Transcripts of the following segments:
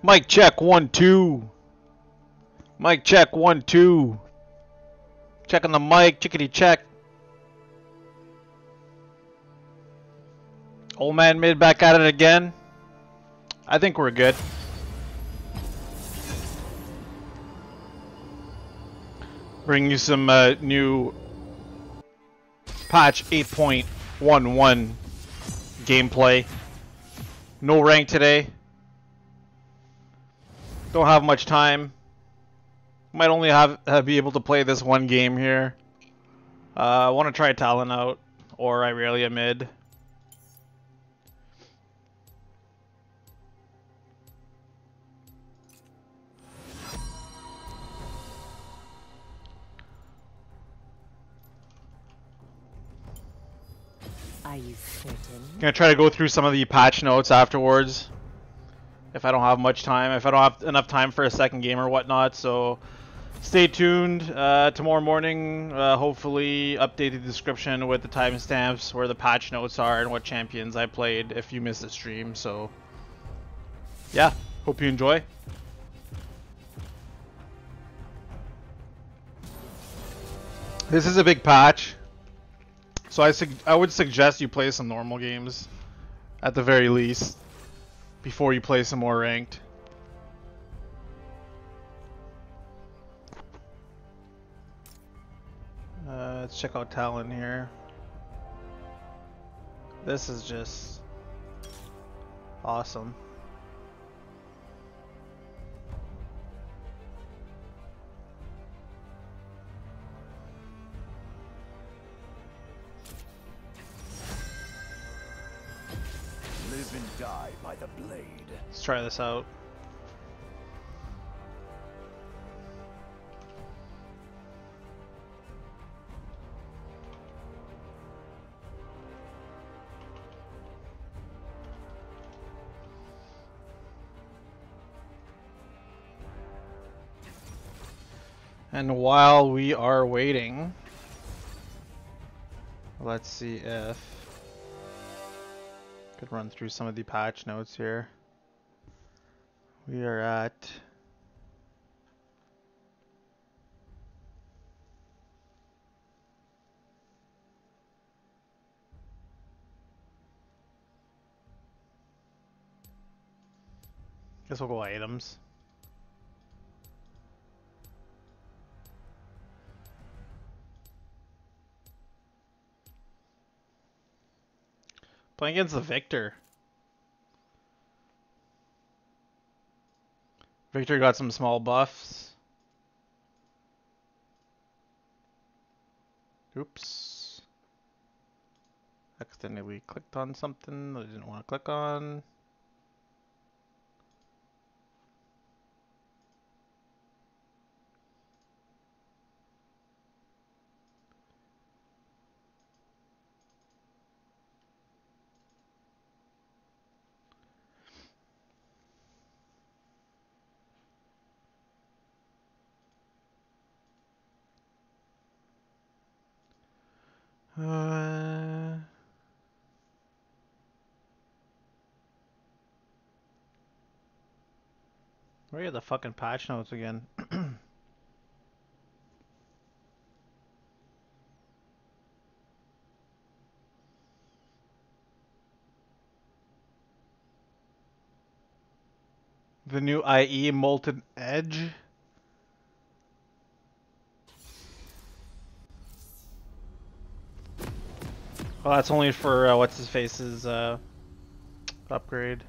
Mic check 1 2. Mic check 1 2. Checking the mic, chickity check. Old man mid back at it again. I think we're good. Bring you some new patch 8.11 gameplay. No rank today. Don't have much time. Might only be able to play this one game here. I want to try Talon out or Irelia mid. Are you certain? Gonna try to go through some of the patch notes afterwards. If I don't have much time, if I don't have enough time for a second game or whatnot, so stay tuned. Tomorrow morning, hopefully update the description with the timestamps where the patch notes are and what champions I played if you missed the stream. So yeah, hope you enjoy. This is a big patch, so I would suggest you play some normal games at the very least before you play some more ranked. Let's check out Talon here. This is just awesome. Live and die by the blade. Let's try this out. And while we are waiting, let's see if I could run through some of the patch notes here. We are at guess we'll go items. Playing against the Victor. Victor got some small buffs. Oops. Accidentally clicked on something that I didn't want to click on. Where are the fucking patch notes again? The new IE Molten Edge. Well, that's only for what's his face's upgrade.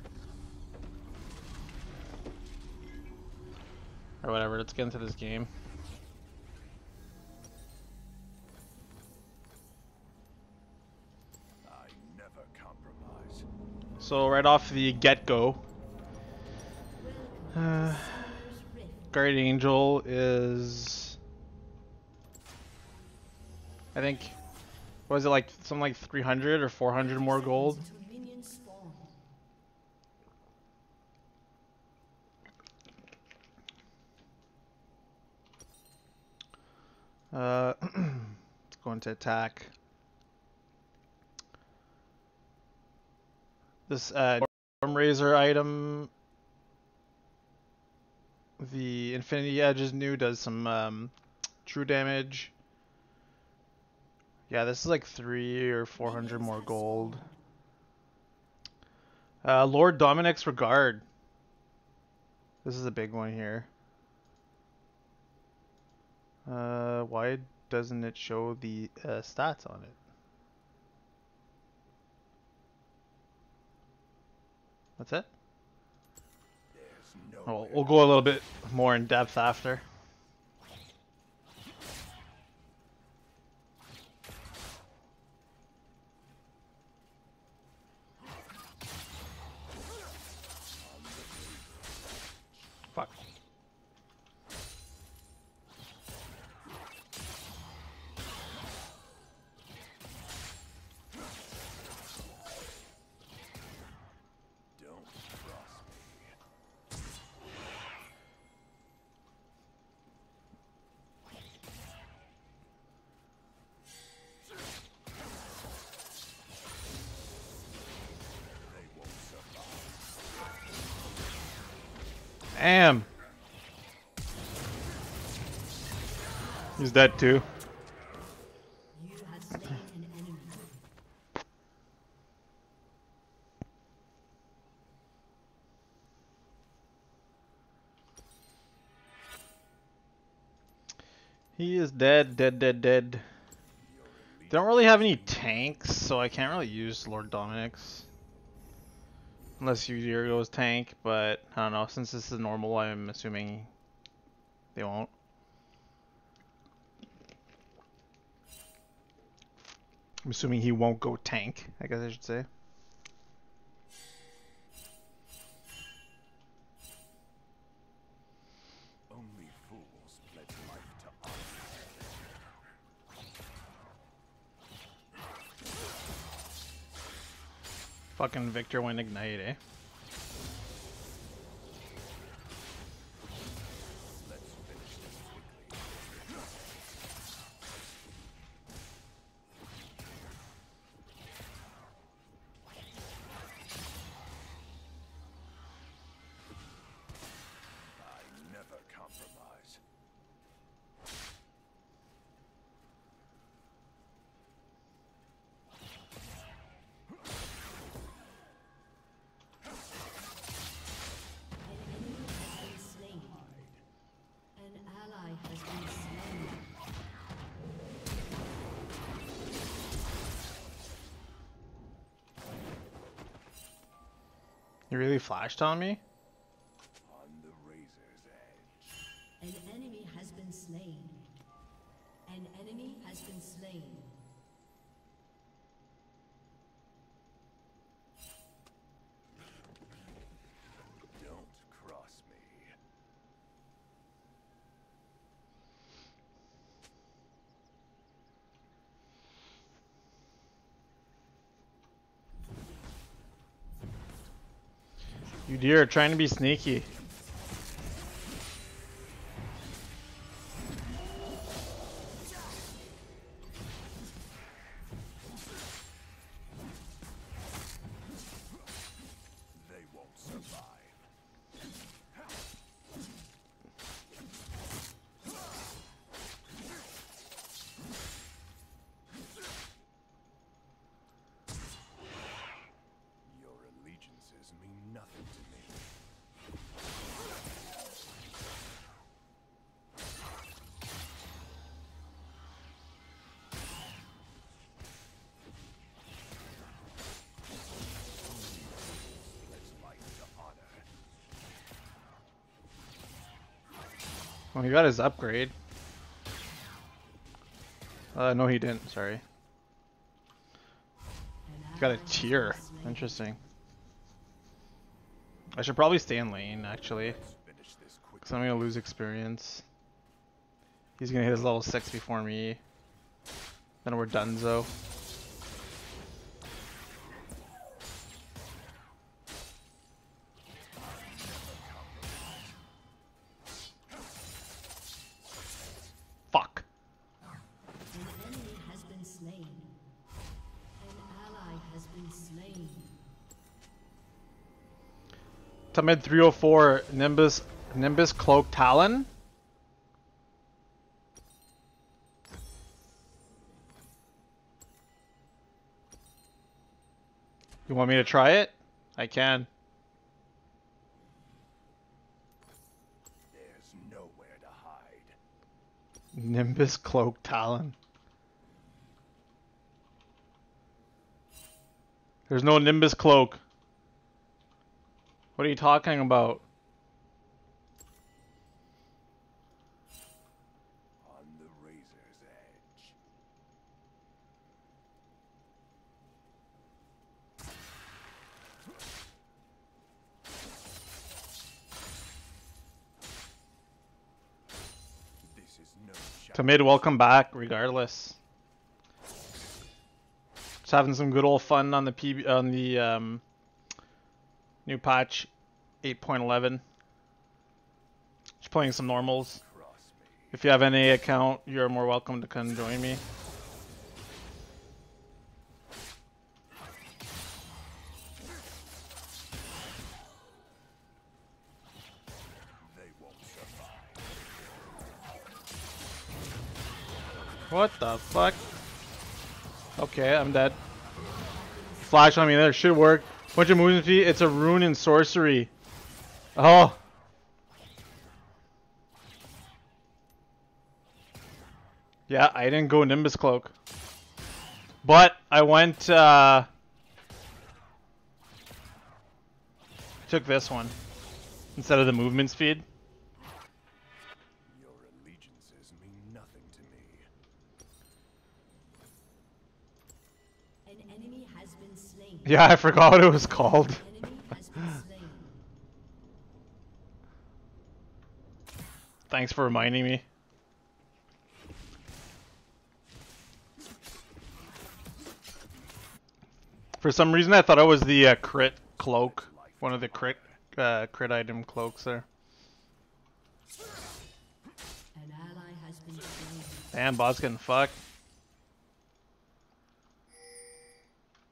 Or whatever, let's get into this game. I never compromise. So right off the get-go, Guardian Angel is, I think, what is it, like something like 300 or 400 more gold? Let's go into attack. This Storm Razor item The Infinity Edge's new does some true damage. Yeah, this is like 300 or 400 more gold. Lord Dominic's Regard. This is a big one here. Why doesn't it show the stats on it? That's it? Oh, we'll go a little bit more in depth after. Fuck. Damn. He's dead too. You have slain an enemy. He is dead, dead, dead, dead. They don't really have any tanks, so I can't really use Lord Dominic's. Unless Udyr goes tank, but I don't know. Since this is normal, I'm assuming they won't. I'm assuming he won't go tank, I guess I should say. Only fools pledge life to honor. Fucking Victor went Ignite, eh? Let's finish this quickly. I never compromise. Slain. An ally has been slain. You really flashed on me? On the razor's edge. An enemy has been slain. An enemy has been slain. Don't cross me. Udyr trying to be sneaky. They won't survive. Your allegiances mean nothing to me. Pledge life to honor. Oh, he got his upgrade. No, he didn't. Sorry. An He got a ally has tier. been slain. Interesting. I should probably stay in lane, actually. Let's finish this quickly. Because I'm going to lose experience. He's going to hit his level 6 before me. Then we're donezo. Fuck. An enemy has been slain. An ally has been slain. To mid 304, Nimbus Nimbus Cloak Talon? You want me to try it? I can. There's nowhere to hide. Nimbus Cloak Talon. There's no Nimbus Cloak. What are you talking about? On the razor's edge. This is no shot. Tamid, welcome back, regardless. Just having some good old fun on the new patch 8.11. Just playing some normals. Cross me. If you have any account, you're more welcome to come join me. They won't survive. What the fuck? Okay, I'm dead. Flash on me there, should work. Bunch of movement speed, it's a rune and sorcery. Oh. Yeah, I didn't go Nimbus Cloak. But I went, took this one. Instead of the movement speed. Your allegiances mean nothing to me. An enemy has been slain. Yeah, I forgot what it was called. An enemy has been slain. Thanks for reminding me. For some reason, I thought it was the crit cloak. One of the crit item cloaks there. An ally has been slain. Damn, boss getting fucked.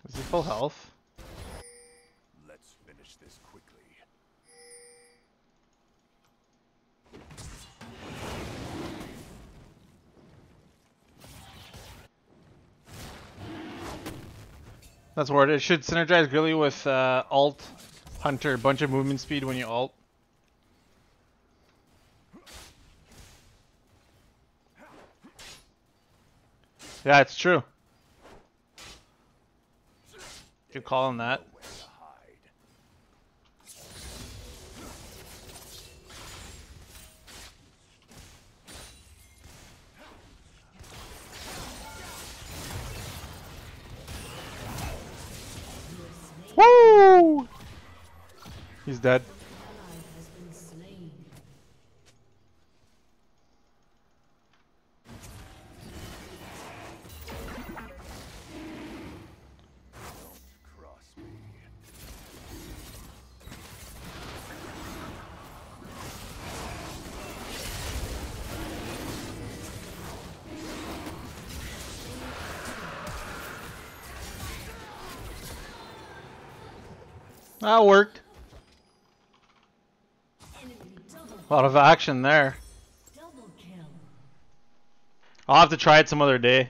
Is he full health? Let's finish this quickly. That's word. It should synergize really with alt hunter. Bunch of movement speed when you alt. Yeah, it's true. You call him that? Nowhere to hide. Woo! He's dead. Ally has been slain. Cross me. That worked. Enemy double A lot of action there. kill. I'll have to try it some other day.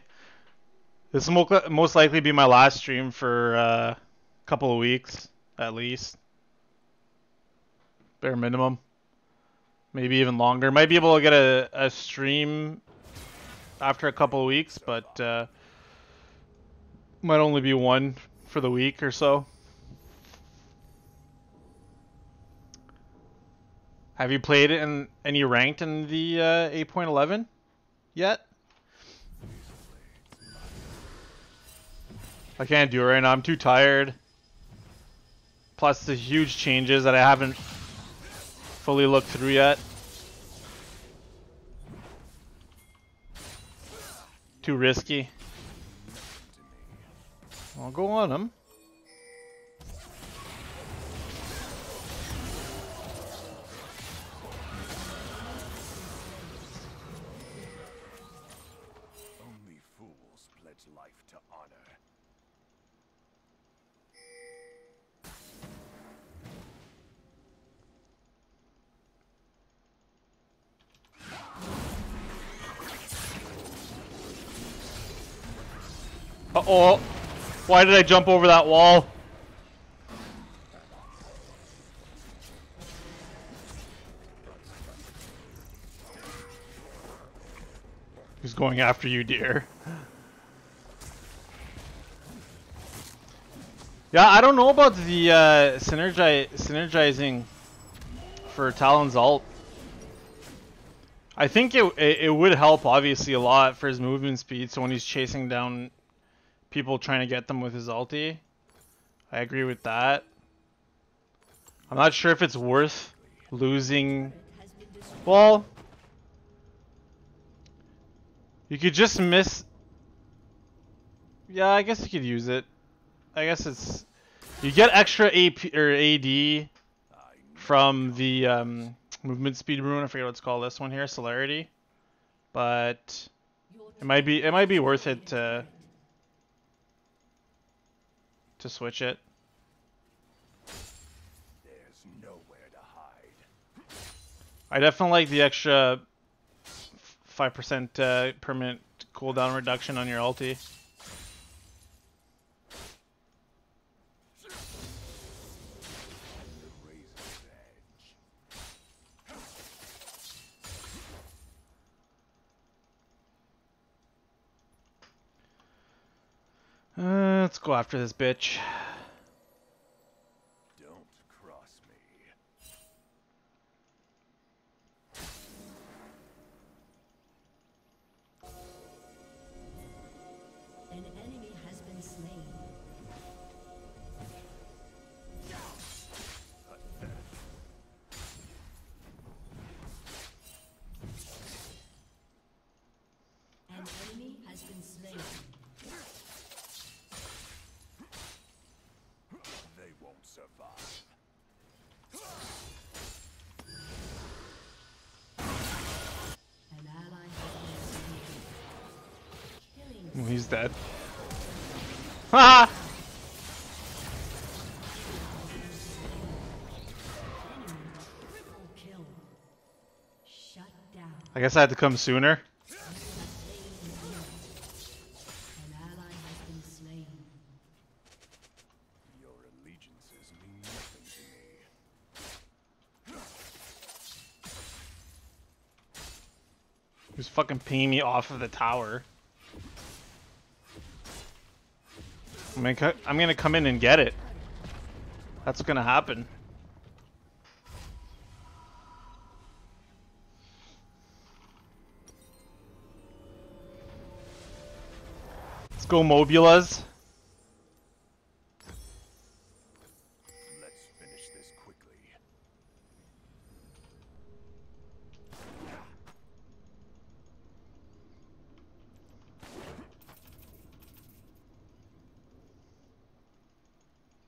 This will most likely be my last stream for a couple of weeks, at least. Bare minimum. Maybe even longer. Might be able to get a stream after a couple of weeks, but might only be one for the week or so. Have you played it in any ranked in the 8.11 yet? I can't do it right now. I'm too tired. Plus the huge changes that I haven't fully looked through yet. Too risky. I'll go on him. Only fools pledge life to honor. Oh, why did I jump over that wall? Who's going after you, dear? Yeah, I don't know about the synergizing for Talon's ult. I think it would help obviously a lot for his movement speed. So when he's chasing down people trying to get them with his ulti, I agree with that. I'm not sure if it's worth losing. Well, you could just miss. Yeah, I guess you could use it. I guess it's you get extra AP or AD from the movement speed rune. I forget what it's called. This one here, Celerity. But it might be worth it to switch it. There's nowhere to hide. I definitely like the extra 5% permanent cooldown reduction on your ulti. Let's go after this bitch. Don't cross me. An enemy has been slain. An enemy has been slain. They won't survive. An ally has been slain. Killing He's dead. Ha! triple kill. Shut down. I guess I had to come sooner. An ally has been slain. Your allegiances mean nothing to me. Who's fucking pinging me off of the tower? I'm gonna come in and get it. That's what's gonna happen. Let's go, Mobulas. Let's finish this quickly.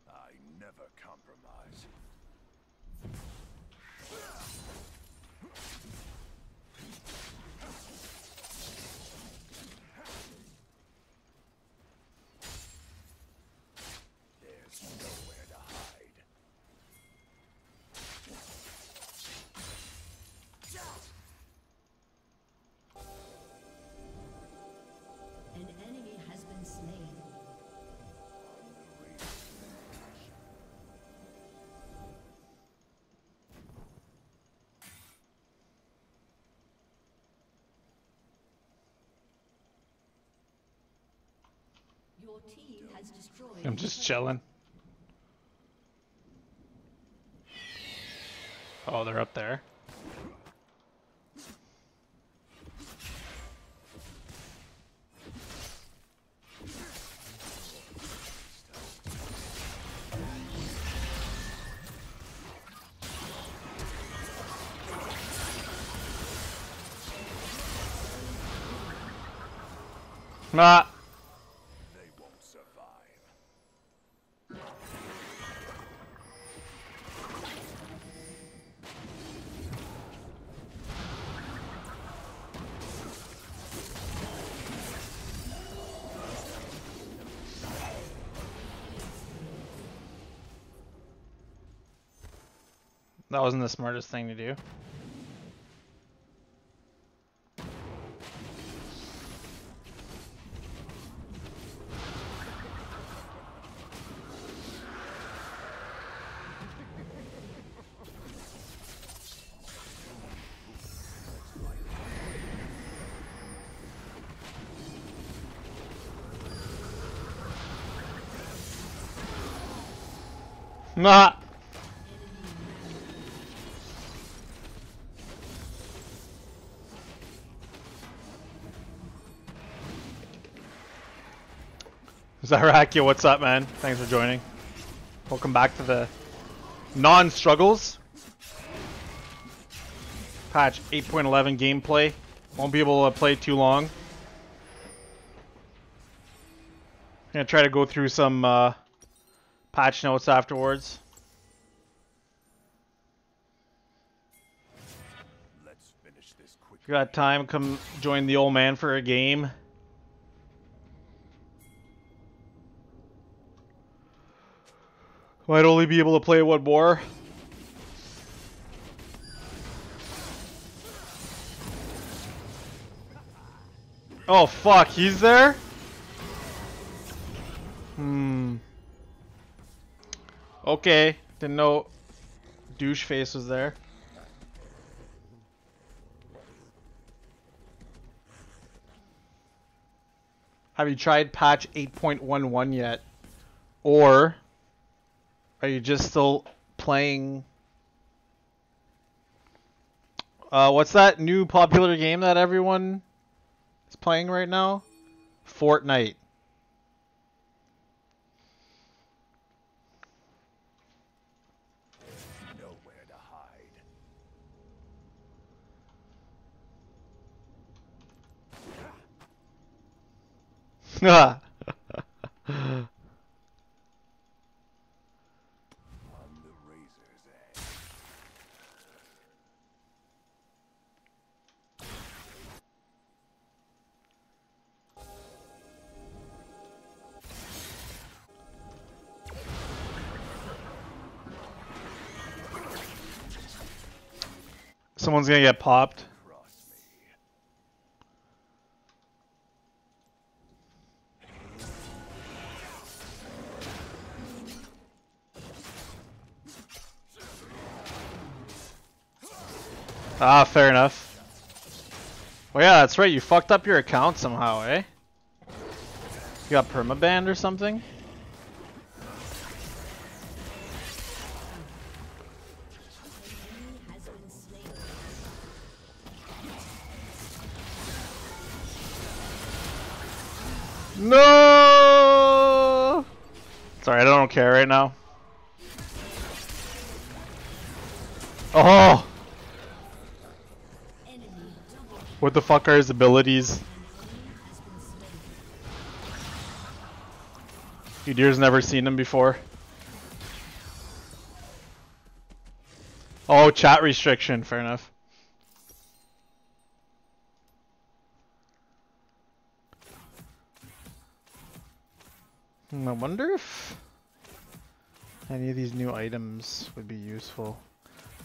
I never compromise. There's nowhere to hide. An enemy has been slain. Your team has destroyed. I'm just chilling. Oh, they're up there. Ah. They won't survive. That wasn't the smartest thing to do. Nah. Zarakia, what's up, man? Thanks for joining. Welcome back to the non-struggles. Patch 8.11 gameplay. Won't be able to play too long. Gonna try to go through some patch notes afterwards. Let's finish this quick. If you got time, come join the old man for a game. Might only be able to play one more. Oh fuck, he's there? Okay, didn't know douche face was there. Have you tried patch 8.11 yet? Or are you just still playing what's that new popular game that everyone is playing right now? Fortnite. Nowhere to hide. On the razor's edge. Someone's gonna get popped. Cross me. Ah, fair enough. Well, yeah, that's right. You fucked up your account somehow, eh? You got permabanned or something? Has been slain. No! Sorry, I don't care right now. Oh! Enemy double What the fuck are his abilities? has been slain. Udir's never seen him before. Oh, chat restriction. Fair enough. I wonder if any of these new items would be useful.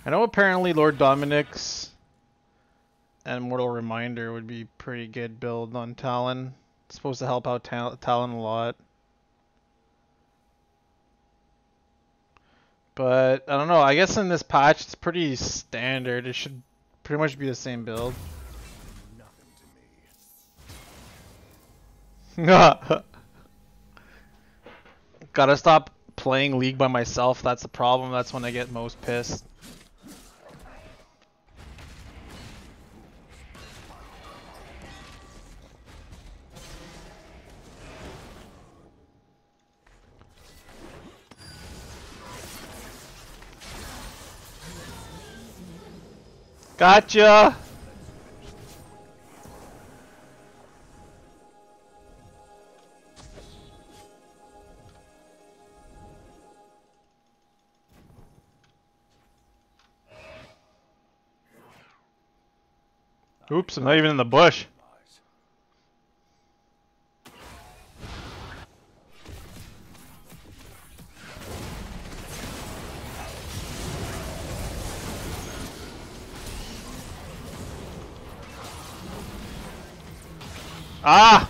I know apparently Lord Dominic's and Mortal Reminder would be pretty good build on Talon. It's supposed to help out Talon a lot. But, I don't know, I guess in this patch it's pretty standard. It should pretty much be the same build. Nothing to me. Gotta stop playing League by myself, that's the problem. That's when I get most pissed. Gotcha! Oops, I'm not even in the bush. Lies. Ah!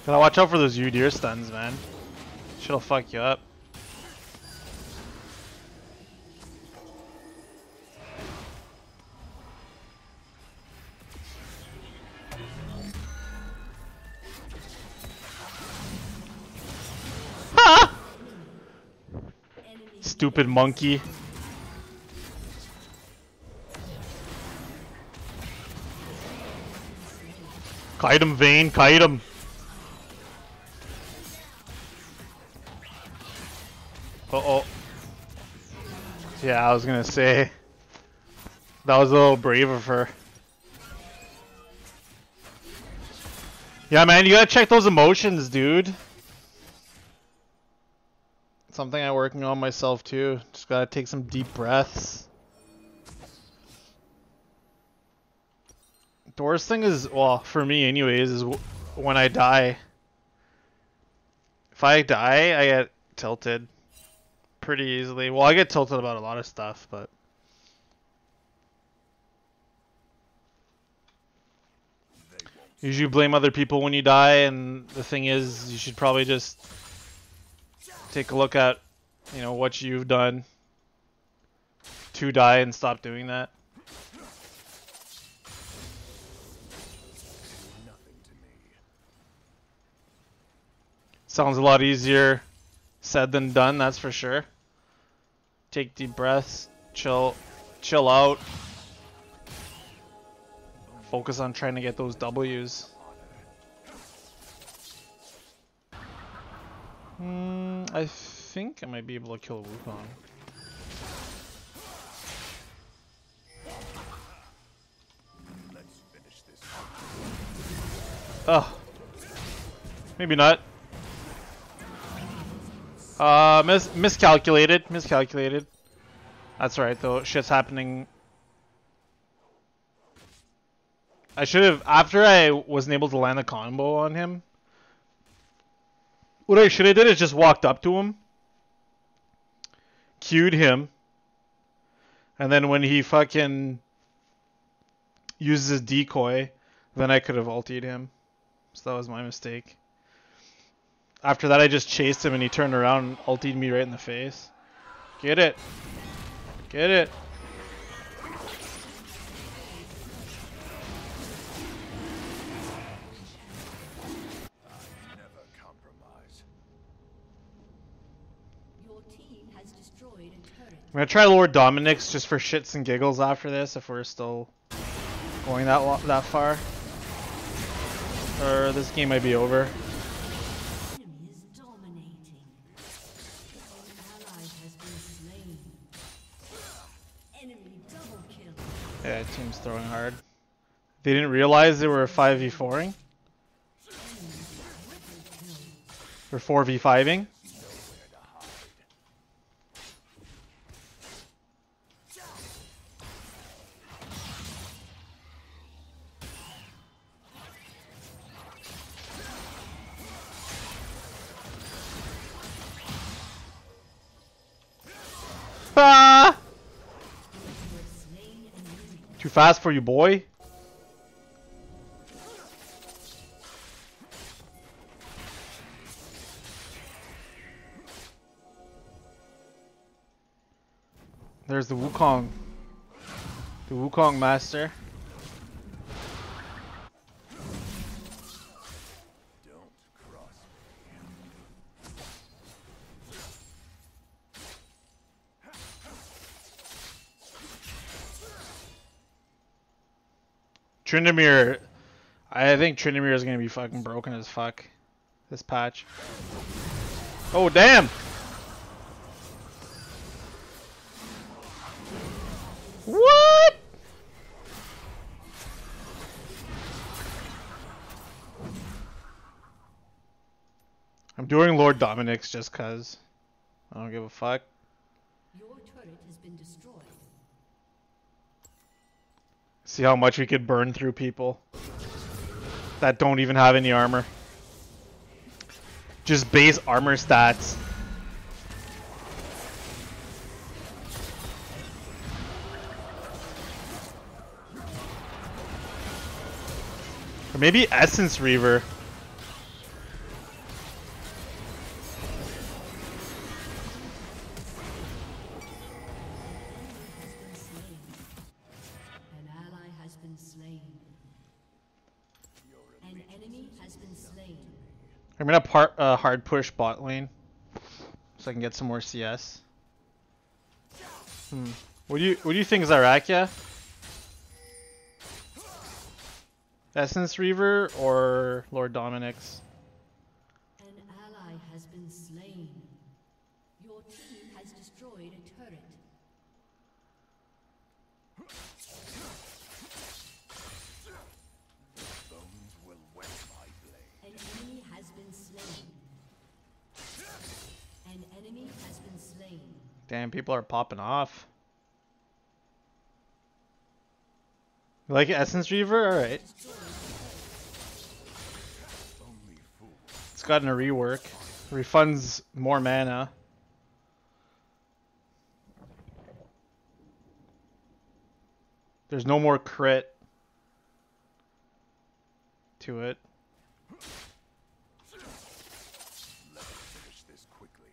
Gotta watch out for those Udir stuns, man. Shit'll fuck you up. Stupid monkey. Kite him, Vayne, kite him. Uh-oh. Yeah, I was gonna say. That was a little brave of her. Yeah, man, you gotta check those emotions, dude. Something I'm working on myself, too. Just gotta take some deep breaths. The worst thing is, well, for me anyways, is when I die. If I die, I get tilted pretty easily. Well, I get tilted about a lot of stuff, but... Usually blame other people when you die, and the thing is, you should probably just take a look at, you know, what you've done to die and stop doing that. Sounds a lot easier said than done, that's for sure. Take deep breaths, chill out. Focus on trying to get those W's. I think I might be able to kill Wukong. Let's finish this. Oh. Maybe not. Miscalculated. That's right though, shit's happening. I should have, after I wasn't able to land a combo on him, what I should have did is just walked up to him, Q'd him, and then when he fucking uses his decoy, then I could have ultied him. So that was my mistake. After that I just chased him and he turned around and ultied me right in the face. Get it. Get it. I'm gonna try Lord Dominic's just for shits and giggles after this if we're still going that far. Or this game might be over. Yeah, team's throwing hard. They didn't realize they were 5v4ing? Or 4v5ing? Ah! Too fast for you, boy. There's the Wukong. The Wukong master. Tryndamere, I think Tryndamere is gonna be fucking broken as fuck this patch. Oh damn! What? I'm doing Lord Dominic's just cause I don't give a fuck. Your turret has been destroyed. See how much we could burn through people that don't even have any armor. Just base armor stats. Or maybe Essence Reaver. I'm gonna hard push bot lane so I can get some more CS. What do you think, Zarakia? Essence Reaver or Lord Dominic's? An ally has been slain. Your team has destroyed a turret. Bones will wet my blade. An enemy has been slain. An enemy has been slain. Damn, people are popping off. You like Essence Reaver? Alright. Only fools. It's gotten a rework. Refunds more mana. There's no more crit to it. Let us finish this quickly.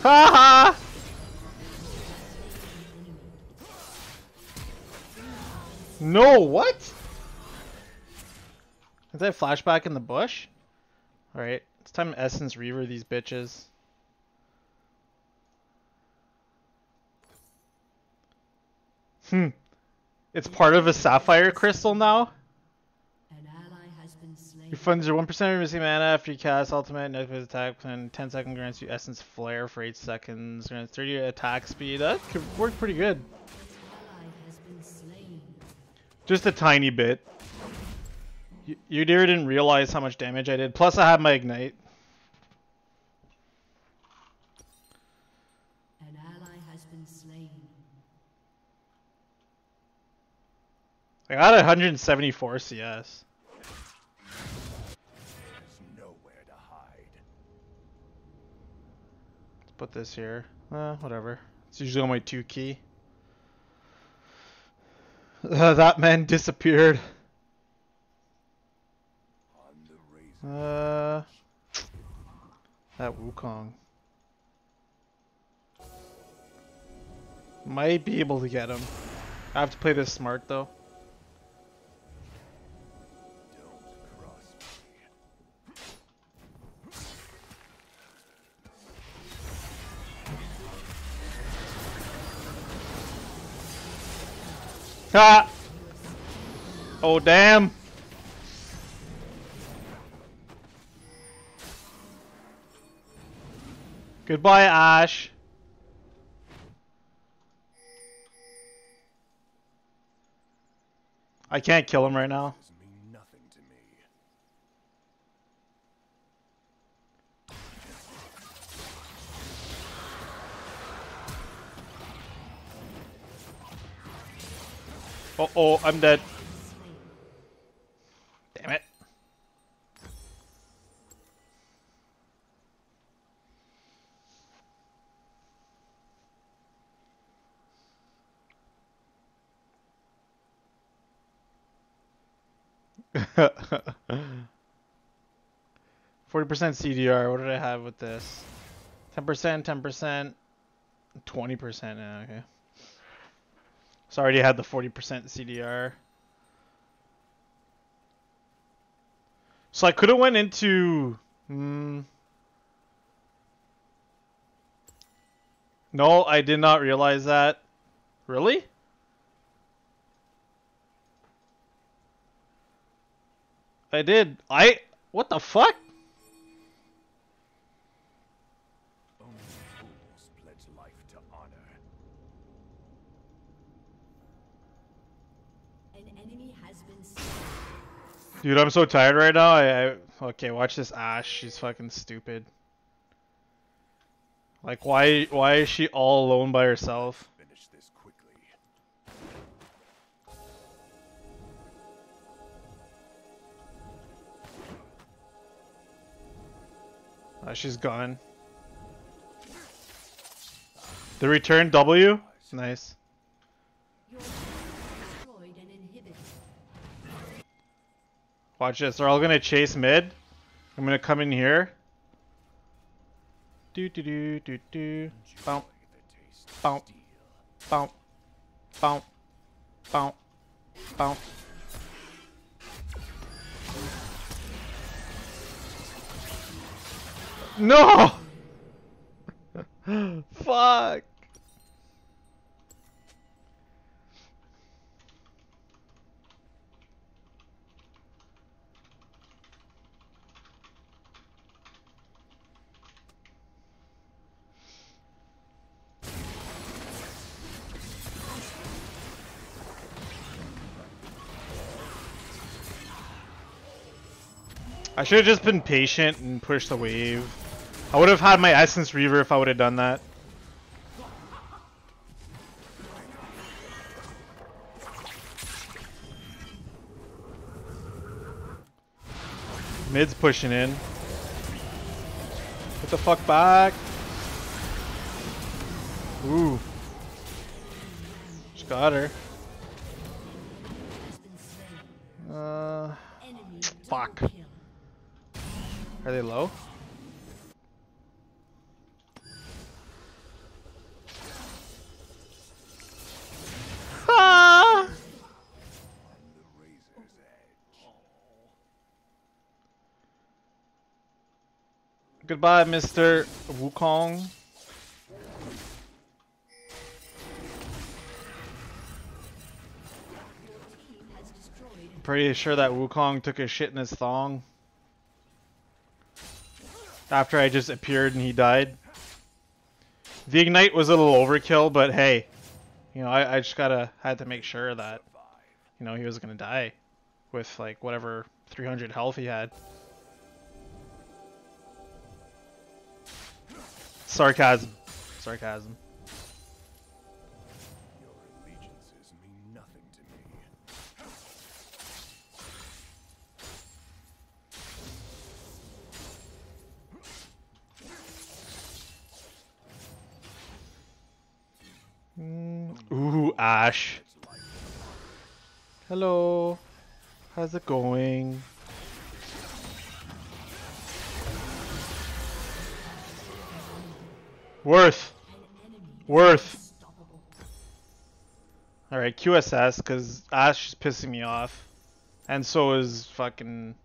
Haha! No, what? Is that flashback in the bush? Alright, it's time to Essence Reaver these bitches. It's part of a Sapphire Crystal now? An ally has been slain. Your funds are 1% of your missing mana after you cast ultimate next attack, and 10 seconds grants you Essence Flare for 8 seconds, grants 30 attack speed. That could work pretty good. Ally has been slain. Just a tiny bit. You dear didn't realize how much damage I did. Plus I had my Ignite. An ally has been slain. I got 174 CS. There's nowhere to hide. Let's put this here. Whatever. It's usually on my 2 key. That man disappeared. On the razor. That Wukong. Might be able to get him. I have to play this smart though. Don't cross me. Ha! Oh damn! Goodbye, Ash. I can't kill him right now. Does mean nothing to me. Oh, I'm dead. Damn it. %, CDR. What did I have with this? 10%, 10%, 20%. Yeah, okay. So I already had the 40% CDR. So I could have went into... No, I did not realize that. Really? I did. What the fuck? Only fools pledge life to honor. An enemy has been slain. Dude, I'm so tired right now. Okay, watch this Ash. She's fucking stupid. Like, why is she all alone by herself? Finish this quickly. She's gone. The return W? Nice. Your team has destroyed an inhibitor. Watch this. They're all gonna chase mid. I'm gonna come in here. Do do do do do. Bounce, The taste of bounce, steel. bounce, bounce, bounce, bounce. No! Fuck! I should have just been patient and pushed the wave. I would have had my Essence Reaver if I would have done that. Mid's pushing in. Get the fuck back. Ooh. Just got her. Fuck. Are they low? Ah! Goodbye, Mr. Wukong. Pretty sure that Wukong took a shit in his thong after I just appeared and he died. The ignite was a little overkill, but hey, you know, I just had to make sure that, you know, he was gonna die with like whatever 300 health he had. Sarcasm. Sarcasm. Your allegiances mean nothing to me. Ooh, Ash. Hello. How's it going? Worth. Worth. Alright, QSS, because Ash is pissing me off. And so is fucking...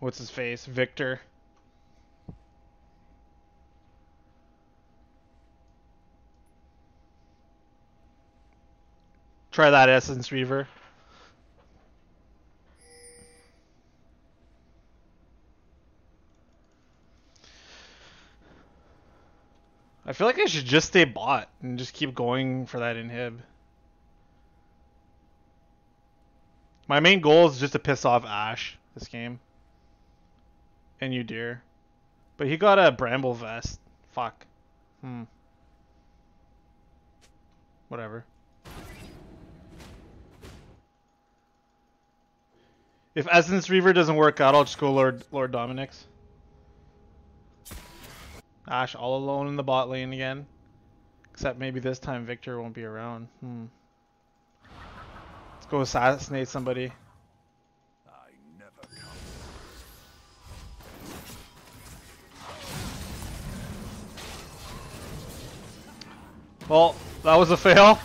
What's his face? Victor. Try that Essence Reaver. I feel like I should just stay bot and just keep going for that inhib. My main goal is just to piss off Ash this game. And you, dear. But he got a Bramble Vest. Fuck. Whatever. If Essence Reaver doesn't work out, I'll just go Lord Dominic's. Ash all alone in the bot lane again. Except maybe this time Victor won't be around. Let's go assassinate somebody. I never come. Well, that was a fail.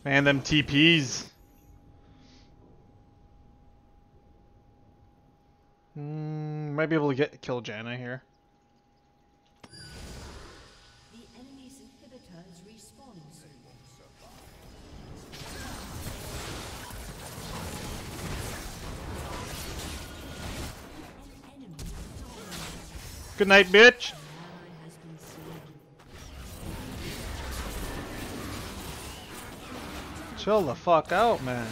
Man, them TPs. Might be able to kill Janna here. The enemy's inhibitor is respawning soon. An enemy dominates. Good night, bitch. Ally has been slain. Chill the fuck out, man.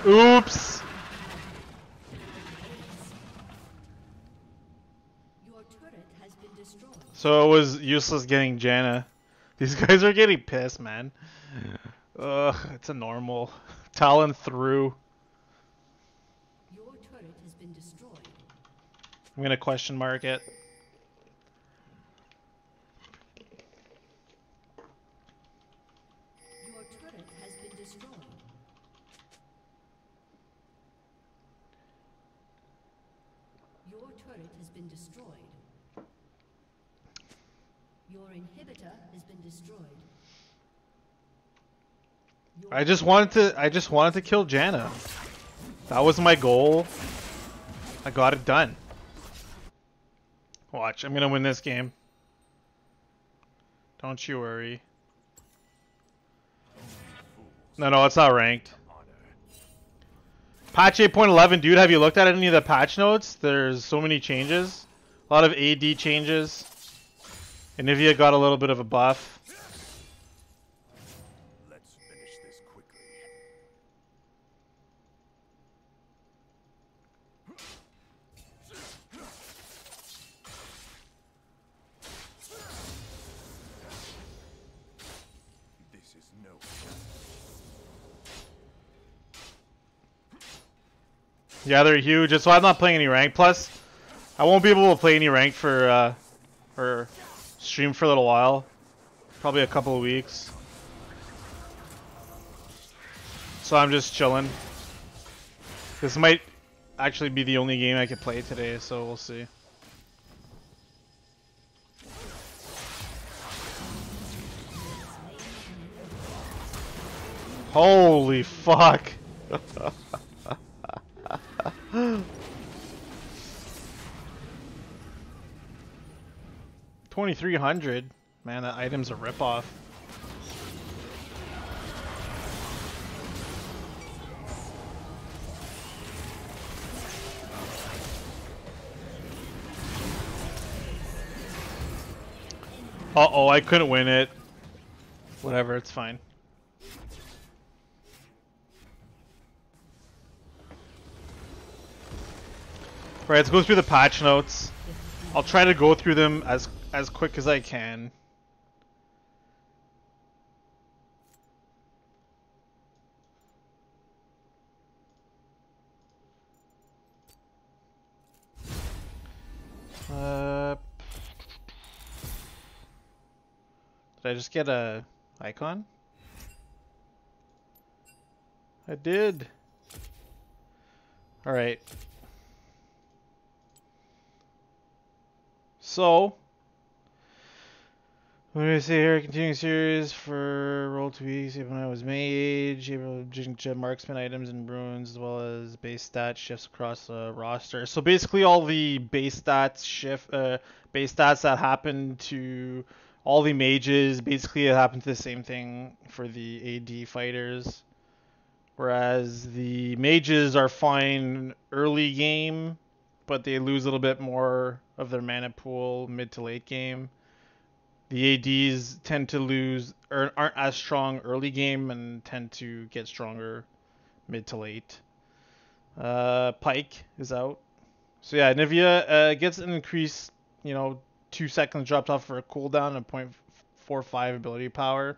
Oops. Your turret has been destroyed. So it was useless getting Janna. These guys are getting pissed, man. Ugh, it's a normal. Talon through. Your turret has been destroyed. I'm gonna question mark it. Your turret has been destroyed. Your turret has been destroyed. Your inhibitor has been destroyed. I just wanted to kill Janna. That was my goal. I got it done. Watch, I'm gonna win this game. Don't you worry. No, it's not ranked. Patch 8.11, dude, have you looked at any of the patch notes? There's so many changes. A lot of AD changes. Anivia got a little bit of a buff. Let's finish this quickly. This is no Yeah, they're huge. That's why I'm not playing any rank. Plus, I won't be able to play any rank for stream for a little while. Probably a couple of weeks. So I'm just chilling. This might actually be the only game I could play today, so we'll see. Holy fuck. 2300. Man, that item's a ripoff. Uh-oh, I couldn't win it. Whatever, it's fine. Right, let's go through the patch notes. I'll try to go through them as quick as I can. Did I just get a icon? I did. Alright. So, what do I say here? Continuing series for roll 2 weeks, even when I was mage, able to gem marksman items and runes, as well as base stat shifts across the roster. So basically, all the base stats base stats that happen to all the mages, basically it happens to the same thing for the AD fighters. Whereas the mages are fine early game, but they lose a little bit more of their mana pool mid to late game. The ADs tend to lose or aren't as strong early game and tend to get stronger mid to late. Pike is out. So yeah, Nivea gets an increased, 2 seconds dropped off for a cooldown and 0.45 ability power.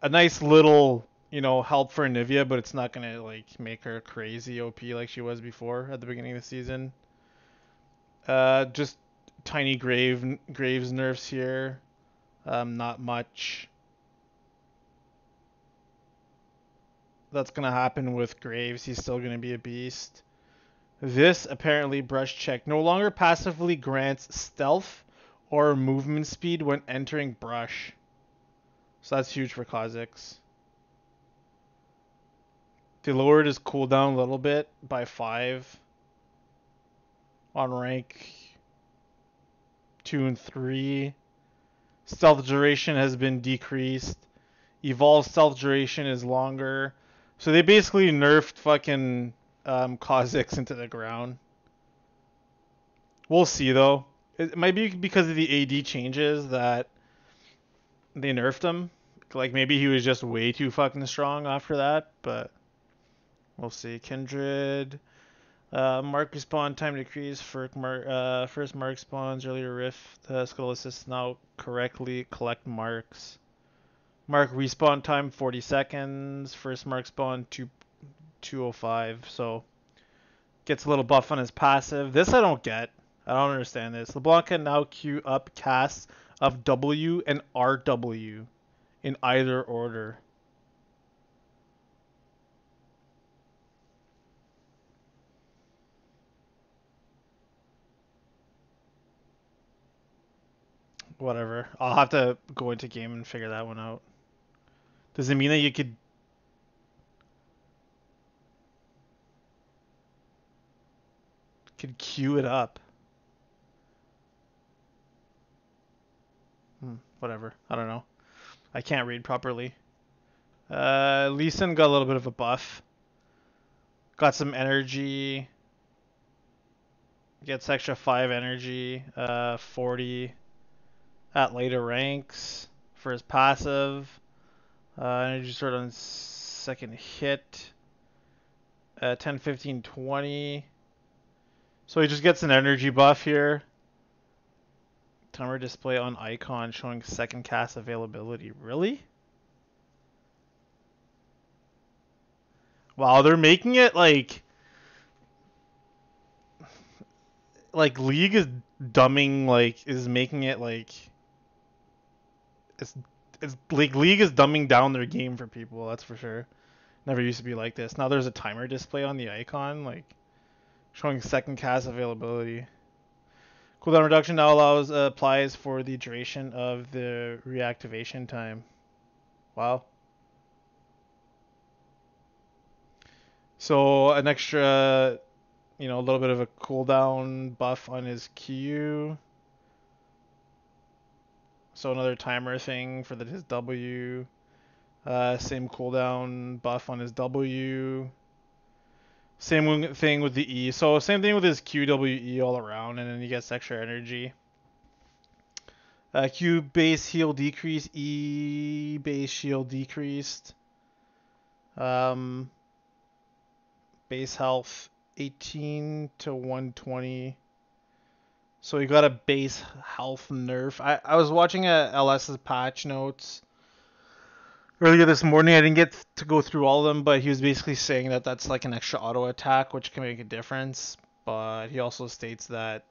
A nice little, help for Nivea, but it's not gonna like make her crazy OP like she was before at the beginning of the season. Just tiny Graves nerfs here. Not much. That's gonna happen with Graves. He's still gonna be a beast. This apparently brush check no longer passively grants stealth or movement speed when entering brush. So that's huge for Kha'Zix. They lowered his cooldown a little bit by 5 on rank 2 and 3. Stealth duration has been decreased. Evolved stealth duration is longer. So they basically nerfed fucking Kha'Zix into the ground. We'll see though. It might be because of the AD changes that they nerfed him. Like maybe he was just way too fucking strong after that, but we'll see. Kindred. Mark respawn time decrease for first mark spawns earlier rift. Skull assist now correctly collect marks. Mark respawn time 40 seconds. First mark spawn 205. So gets a little buff on his passive. This I don't get. I don't understand this. LeBlanc can now queue up casts of W and RW in either order. Whatever. I'll have to go into game and figure that one out. Does it mean that you could queue it up? Whatever. I don't know. I can't read properly. Lee Sin got a little bit of a buff. Got some energy. Gets extra 5 energy. 40 at later ranks for his passive. Energy sword on second hit. 10, 15, 20. So he just gets an energy buff here. Timer display on icon showing second cast availability. Really? Wow, they're making it like League is dumbing, like, is making it like it's like League is dumbing down their game for people, that's for sure. Never used to be like this. Now there's a timer display on the icon, like showing second cast availability. Cooldown reduction now applies for the duration of the reactivation time. Wow. So an extra, a little bit of a cooldown buff on his Q. So another timer thing for his W. Same cooldown buff on his W. Same thing with the E. So same thing with his QWE all around, and then he gets extra energy. Q base heal decrease, E base shield decreased. Base health 18 to 120. So he got a base health nerf. I was watching LS's patch notes earlier this morning. I didn't get to go through all of them, but he was basically saying that that's like an extra auto attack, which can make a difference. But he also states that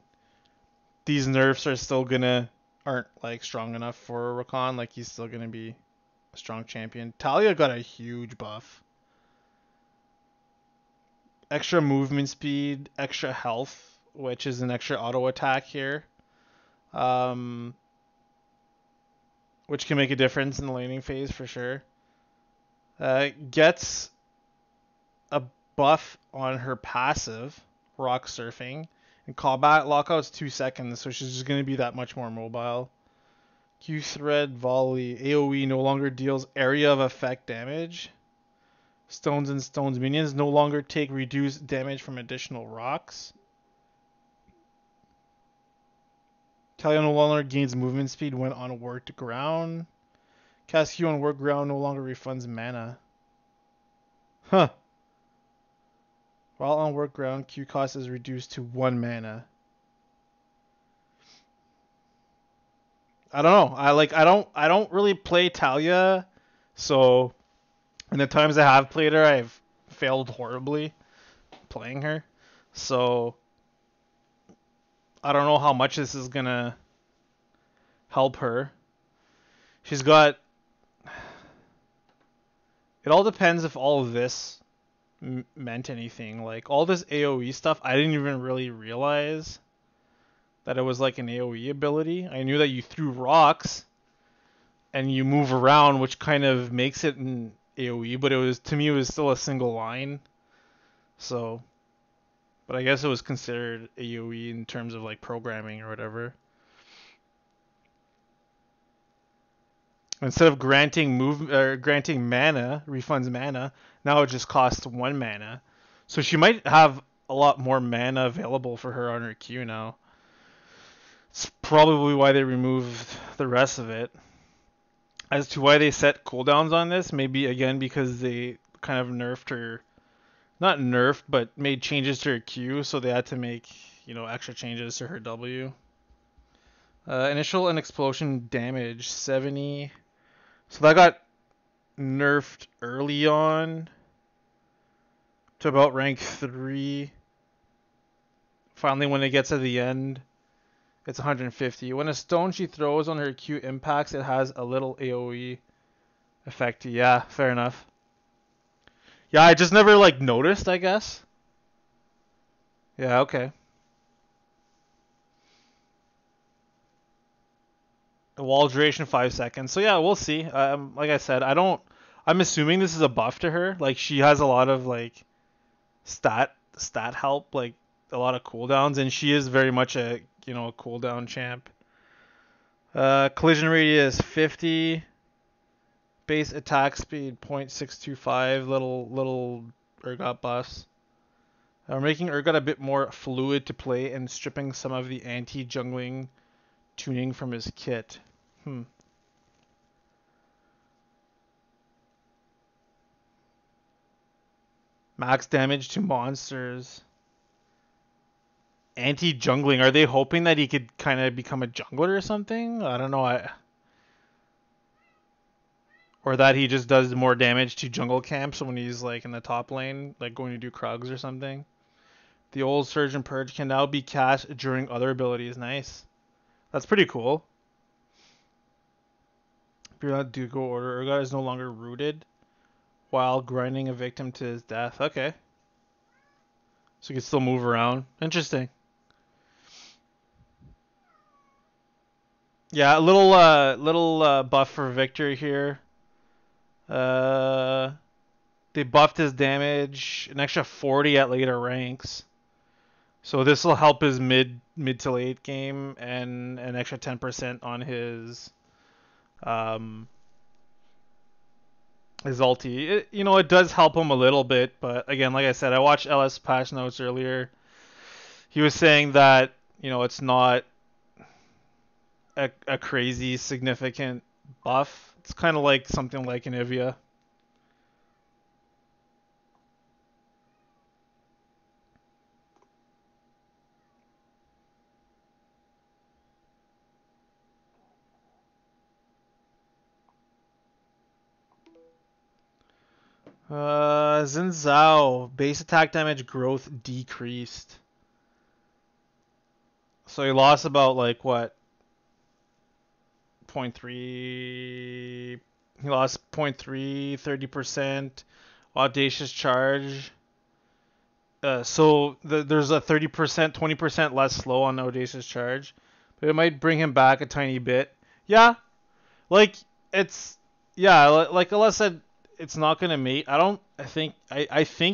these nerfs aren't like strong enough for Rakan. Like he's still gonna be a strong champion. Talia got a huge buff. Extra movement speed, extra health, which is an extra auto attack here. Which can make a difference in the laning phase for sure. Gets a buff on her passive, rock surfing, and combat lockout's 2 seconds, so she's just going to be that much more mobile. Q thread volley, AoE no longer deals area of effect damage. Stones and stones minions no longer take reduced damage from additional rocks. Talon no longer gains movement speed when on worked ground. Cast Q on worked ground no longer refunds mana. Huh. While on worked ground, Q cost is reduced to 1 mana. I don't know. I don't really play Talia, so in the times I have played her, I've failed horribly playing her. So I don't know how much this is gonna help her. She's got... It all depends if all of this meant anything. Like, all this AoE stuff, I didn't even really realize that it was like an AoE ability. I knew that you threw rocks and you move around, which kind of makes it an AoE, but to me it was still a single line. So, but I guess it was considered AoE in terms of like programming or whatever. Instead of granting mana, refunds mana, now it just costs 1 mana. So she might have a lot more mana available for her on her Q now. It's probably why they removed the rest of it. As to why they set cooldowns on this, maybe again because they kind of nerfed her, not nerfed, but made changes to her Q, so they had to make, extra changes to her W. Initial and explosion damage 70, So that got nerfed early on to about rank 3. Finally, when it gets to the end, it's 150. When a stone she throws on her Q impacts, it has a little AoE effect. Yeah, fair enough. Yeah, I just never like noticed, I guess. Yeah, okay. The wall duration 5 seconds. So yeah, we'll see. Like I said, I'm assuming this is a buff to her. Like she has a lot of like stat help, like a lot of cooldowns, and she is very much a a cooldown champ. Collision radius 50. Base attack speed 0.625. Little Urgot buffs. We're making Urgot a bit more fluid to play and stripping some of the anti-jungling tuning from his kit. Max damage to monsters. Anti-jungling. Are they hoping that he could kind of become a jungler or something? I don't know. Or that he just does more damage to jungle camps when he's like in the top lane, like going to do Krugs or something. The old Surge and Purge can now be cast during other abilities. Nice. That's pretty cool. Periodic Dugo Order. Urgot is no longer rooted while grinding a victim to his death. Okay. So he can still move around. Interesting. Yeah, a little buff for Victor here. They buffed his damage, an extra 40 at later ranks. So this will help his mid to late game, and an extra 10% on his ulti. It does help him a little bit, but again, like I said, I watched LS patch notes earlier. He was saying that it's not a crazy significant buff. It's kind of like something like an Ivia. Xin Zhao, base attack damage growth decreased. So he lost about like what? 0.3. He lost 0.3, 30%. Audacious charge. So there's a 30%, 20% less slow on Audacious charge, but it might bring him back a tiny bit. Yeah, like like Ella said, it's not gonna make. I think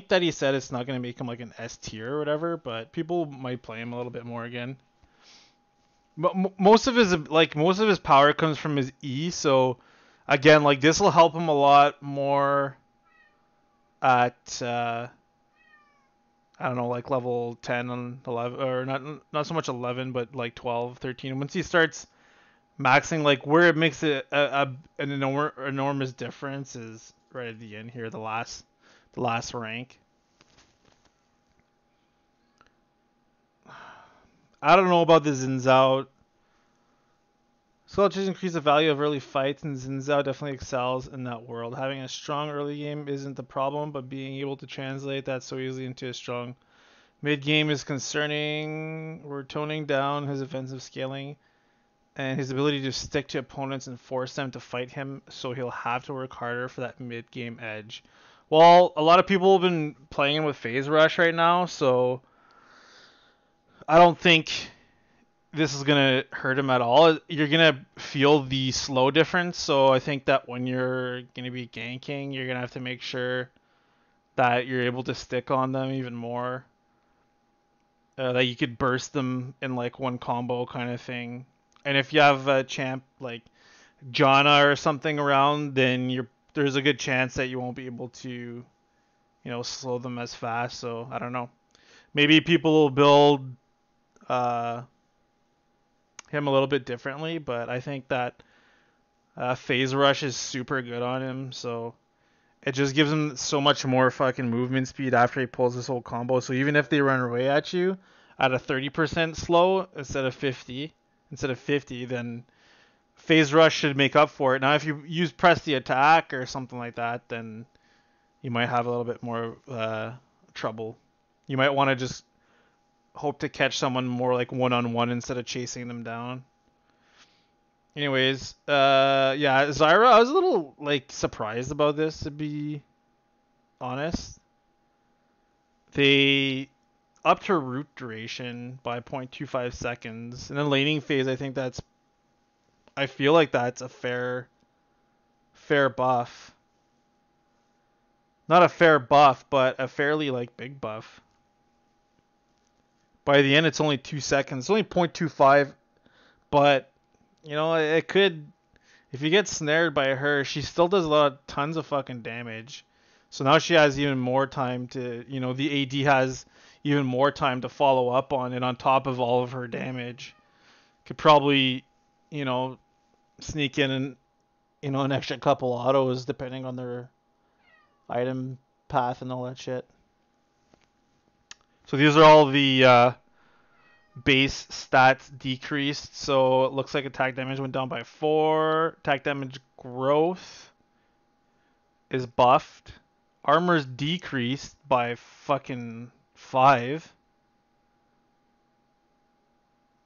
that he said it's not gonna make him like an S tier or whatever, but people might play him a little bit more again. But most of his power comes from his E, so again, like this will help him a lot more at I don't know, like level 10 and 11, or not so much 11, but like 12, 13. Once he starts maxing, like where it makes it an enormous difference is right at the end here, the last rank. I don't know about the Xin Zhao. Sculptures increase the value of early fights, and Xin Zhao definitely excels in that world. Having a strong early game isn't the problem, but being able to translate that so easily into a strong mid game is concerning. We're toning down his offensive scaling and his ability to stick to opponents and force them to fight him, so he'll have to work harder for that mid game edge. Well, a lot of people have been playing with Phase Rush right now, so I don't think this is going to hurt him at all. You're going to feel the slow difference, so I think that when you're going to be ganking, you're going to have to make sure that you're able to stick on them even more. That you could burst them in like one combo kind of thing. And if you have a champ like Janna or something around, then there's a good chance that you won't be able to, slow them as fast. So I don't know. Maybe people will build him a little bit differently, but I think that Phase Rush is super good on him, so it just gives him so much more fucking movement speed after he pulls this whole combo. So even if they run away at you at a 30% slow instead of 50, then Phase Rush should make up for it. Now, if you use Press the Attack or something like that, then you might have a little bit more trouble. You might want to just hope to catch someone more like one-on-one instead of chasing them down. Anyways, yeah, Zyra, I was a little like surprised about this, to be honest. They upped her root duration by 0.25 seconds. And then laning phase, I feel like that's a fair buff. Not a fair buff, but a fairly like big buff. By the end, it's only 2 seconds. It's only 0.25, but you know, it could. If you get snared by her, she still does tons of fucking damage. So now she has even more time to, you know, the AD has even more time to follow up on it on top of all of her damage. Could probably, you know, sneak in and, you know, an extra couple autos depending on their item path and all that shit. So these are all the base stats decreased. So it looks like attack damage went down by 4. Attack damage growth is buffed. Armor's decreased by fucking 5.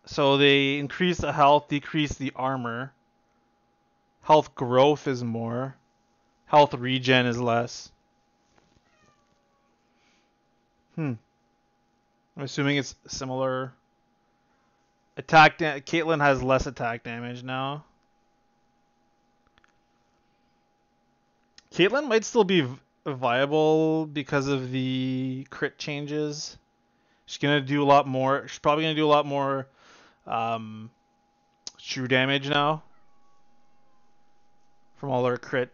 So they increase the health, decrease the armor. Health growth is more. Health regen is less. I'm assuming it's similar. Caitlyn has less attack damage now. Caitlyn might still be viable because of the crit changes. She's gonna do a lot more. She's probably gonna do a lot more true damage now from all her crit.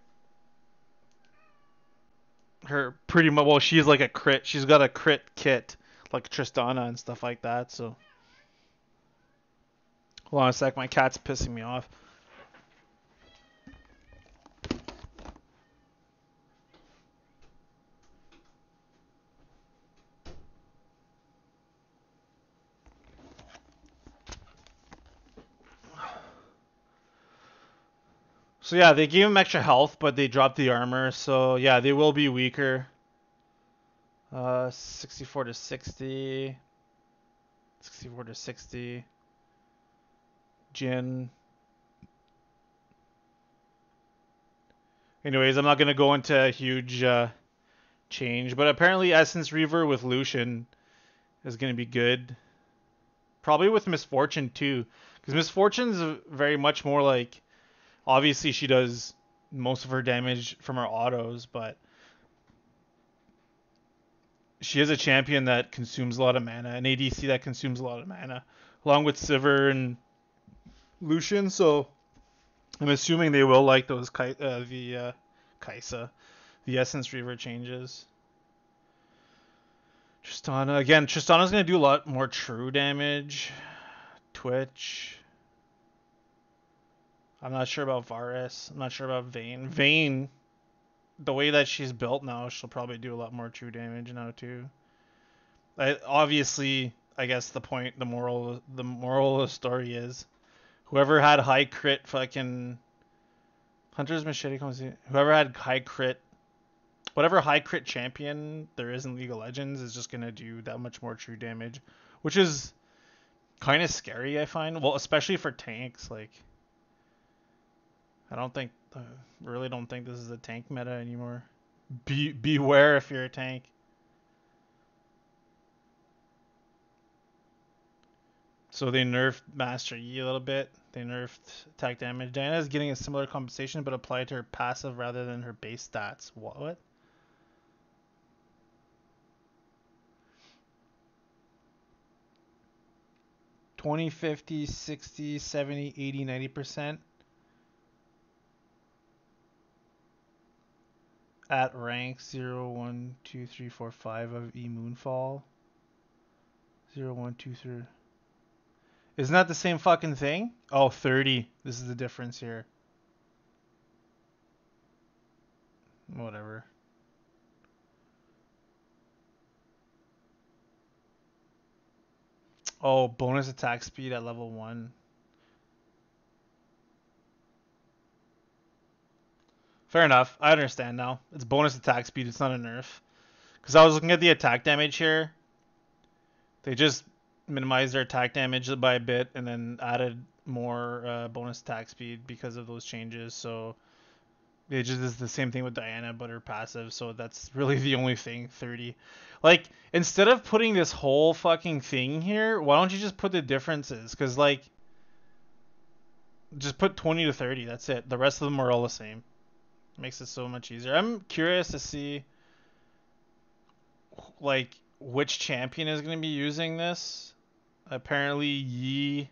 Her pretty much, well, she's like a crit. She's got a crit kit like Tristana and stuff like that. So hold on a sec, my cat's pissing me off. So yeah, they gave him extra health, but they dropped the armor. So yeah, they will be weaker. 64 to 60. 64 to 60. Jin. Anyways, I'm not going to go into a huge change, but apparently Essence Reaver with Lucian is going to be good. Probably with Misfortune too, because Misfortune's very much more like, obviously she does most of her damage from her autos, but she is a champion that consumes a lot of mana, an ADC that consumes a lot of mana, along with Sivir and Lucian. So I'm assuming they will like those the Essence Reaver changes. Tristana again. Tristana's gonna do a lot more true damage. Twitch. I'm not sure about Varus. I'm not sure about Vayne. Vayne, the way that she's built now, she'll probably do a lot more true damage now too. Obviously, I guess the moral of the story is, whoever had high crit fucking Hunter's Machete comes in. Whoever had high crit, whatever high crit champion there is in League of Legends is just gonna do that much more true damage, which is kind of scary, I find. Well, especially for tanks. Like, really don't think this is a tank meta anymore. Beware if you're a tank. So they nerfed Master Yi a little bit. They nerfed attack damage. Diana is getting a similar compensation, but applied to her passive rather than her base stats. What? 20, 50, 60, 70, 80, 90%. At rank 0, 1, 2, 3, 4, 5 of E Moonfall. 0, 1, 2, 3. Isn't that the same fucking thing? Oh, 30. This is the difference here. Whatever. Oh, bonus attack speed at level 1. Fair enough. I understand now. It's bonus attack speed. It's not a nerf. Because I was looking at the attack damage here. They just minimized their attack damage by a bit and then added more bonus attack speed because of those changes. So it just is the same thing with Diana, but her passive. So that's really the only thing. 30. Like, instead of putting this whole fucking thing here, why don't you just put the differences? Because, like, just put 20 to 30. That's it. The rest of them are all the same. Makes it so much easier. I'm curious to see, like, which champion is going to be using this. Apparently, Yi.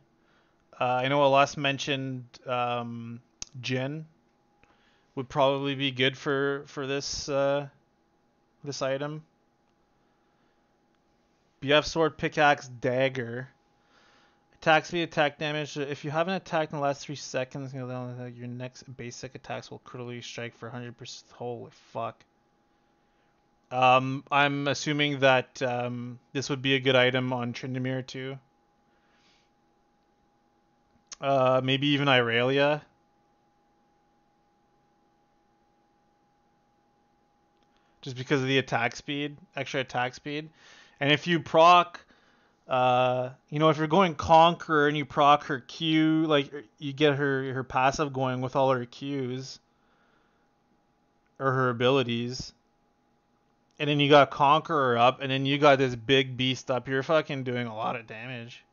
I know Alas mentioned Jin would probably be good for this this item. BF sword, pickaxe, dagger. Attack speed, attack damage. If you haven't attacked in the last 3 seconds, your next basic attacks will critically strike for 100%. Holy fuck. I'm assuming that this would be a good item on Tryndamere too. Maybe even Irelia. Just because of the attack speed, extra attack speed. And if you proc, if you're going Conqueror and you proc her Q, like you get her passive going with all her Qs or her abilities, and then you got Conqueror up, and then you got this big beast up, you're fucking doing a lot of damage.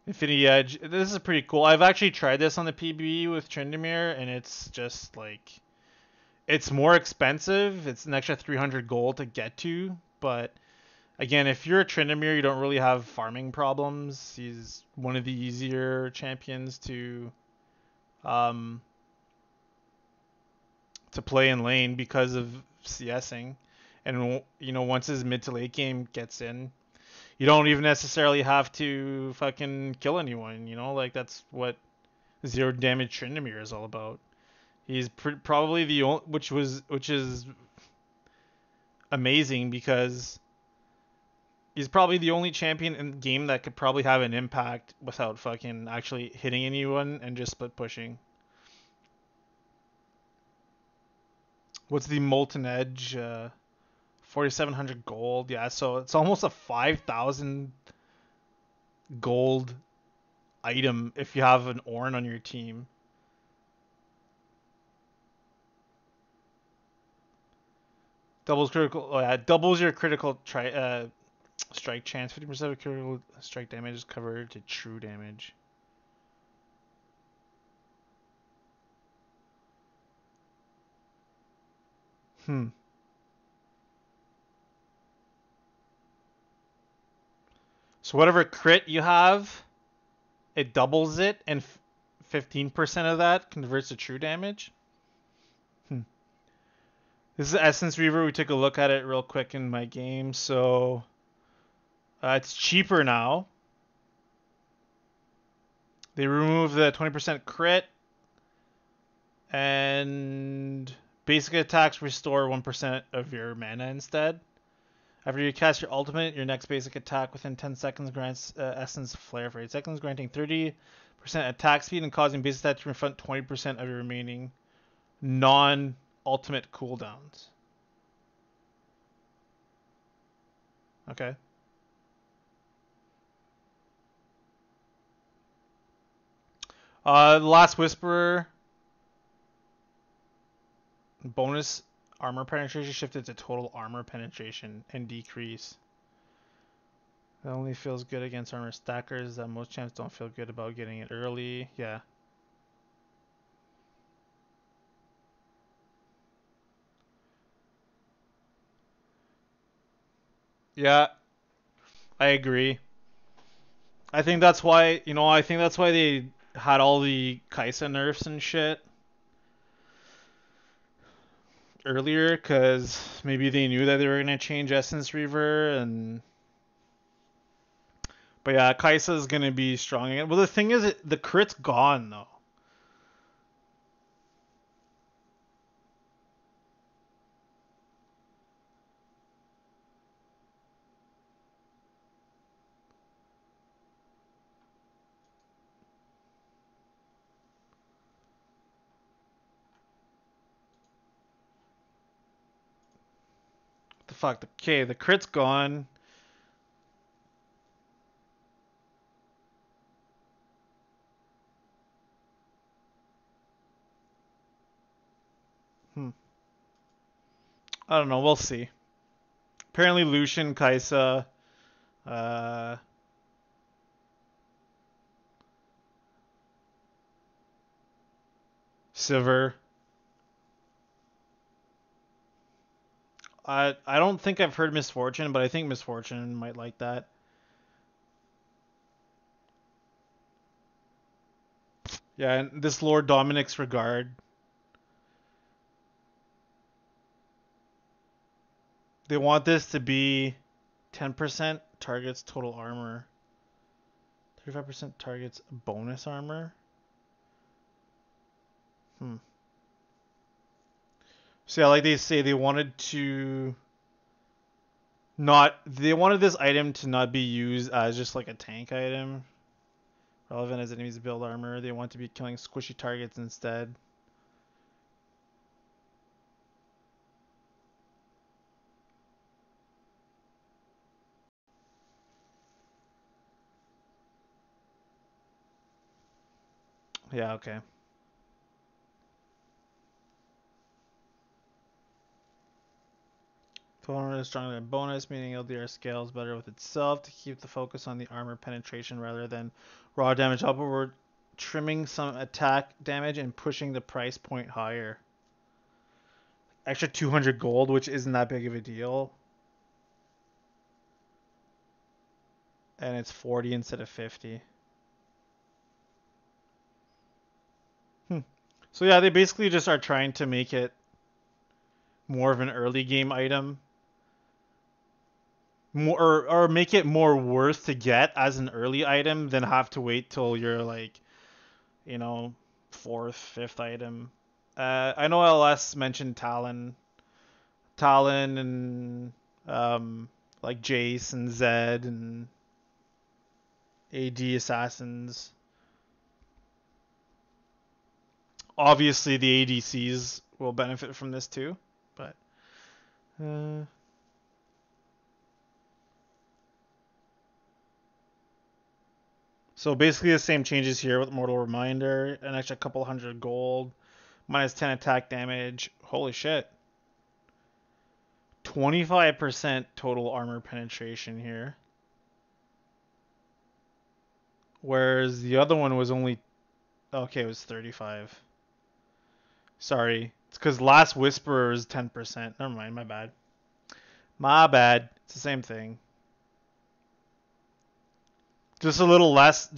Infinity Edge, this is pretty cool. I've actually tried this on the PBE with Tryndamere, and it's just like, it's more expensive. It's an extra 300 gold to get to, but again, if you're a Tryndamere, you don't really have farming problems. He's one of the easier champions to play in lane because of CSing. And once his mid to late game gets in, you don't even necessarily have to fucking kill anyone. Like that's what zero damage Tryndamere is all about. He's probably the only, which is amazing because he's probably the only champion in the game that could probably have an impact without fucking actually hitting anyone and just split pushing. What's the Molten Edge? 4,700 gold. Yeah, so it's almost a 5,000 gold item if you have an Ornn on your team. Doubles critical. Oh yeah, doubles your critical strike chance. 50% of critical strike damage is covered to true damage. So whatever crit you have, it doubles it, and 15% of that converts to true damage. This is Essence Reaver. We took a look at it real quick in my game. So it's cheaper now. They remove the 20% crit, and basic attacks restore 1% of your mana instead. After you cast your ultimate, your next basic attack within 10 seconds grants Essence Flare for 8 seconds, granting 30% attack speed and causing basic attack to refund 20% of your remaining non-ultimate cooldowns. Okay. The Last Whisperer bonus armor penetration shifted to total armor penetration and decrease. That only feels good against armor stackers that most champs don't feel good about getting it early. Yeah. Yeah, I agree. I think that's why, they had all the Kaisa nerfs and shit earlier, because maybe they knew that they were going to change Essence Reaver, and but yeah, Kaisa is going to be strong again. Well, the thing is, the crit's gone, though. fuck? Okay, the crit's gone. I don't know. We'll see. Apparently, Lucian, Kaisa, uh, Sivir. I don't think I've heard Misfortune, but I think Misfortune might like that. Yeah, and this Lord Dominic's regard. They want this to be 10% targets total armor. 35% targets bonus armor. So yeah, like they say, they wanted to not. They wanted this item to not be used as just like a tank item. Relevant as enemies build armor. They want to be killing squishy targets instead. Yeah, okay. Opponent is stronger than bonus, meaning LDR scales better with itself to keep the focus on the armor penetration rather than raw damage upward, trimming some attack damage and pushing the price point higher. Extra 200 gold, which isn't that big of a deal. And it's 40 instead of 50. So yeah, they basically just are trying to make it more of an early game item. More or make it more worth to get as an early item than have to wait till you're like, you know, fourth, fifth item. I know LS mentioned Talon and like Jace and Zed and AD assassins. Obviously, the ADCs will benefit from this too, but so basically the same changes here with Mortal Reminder, an extra couple hundred gold, minus 10 attack damage. Holy shit. 25% total armor penetration here. Whereas the other one was only... Okay, it was 35. Sorry. It's because Last Whisperer is 10%. Never mind, my bad. My bad. It's the same thing. Just a little less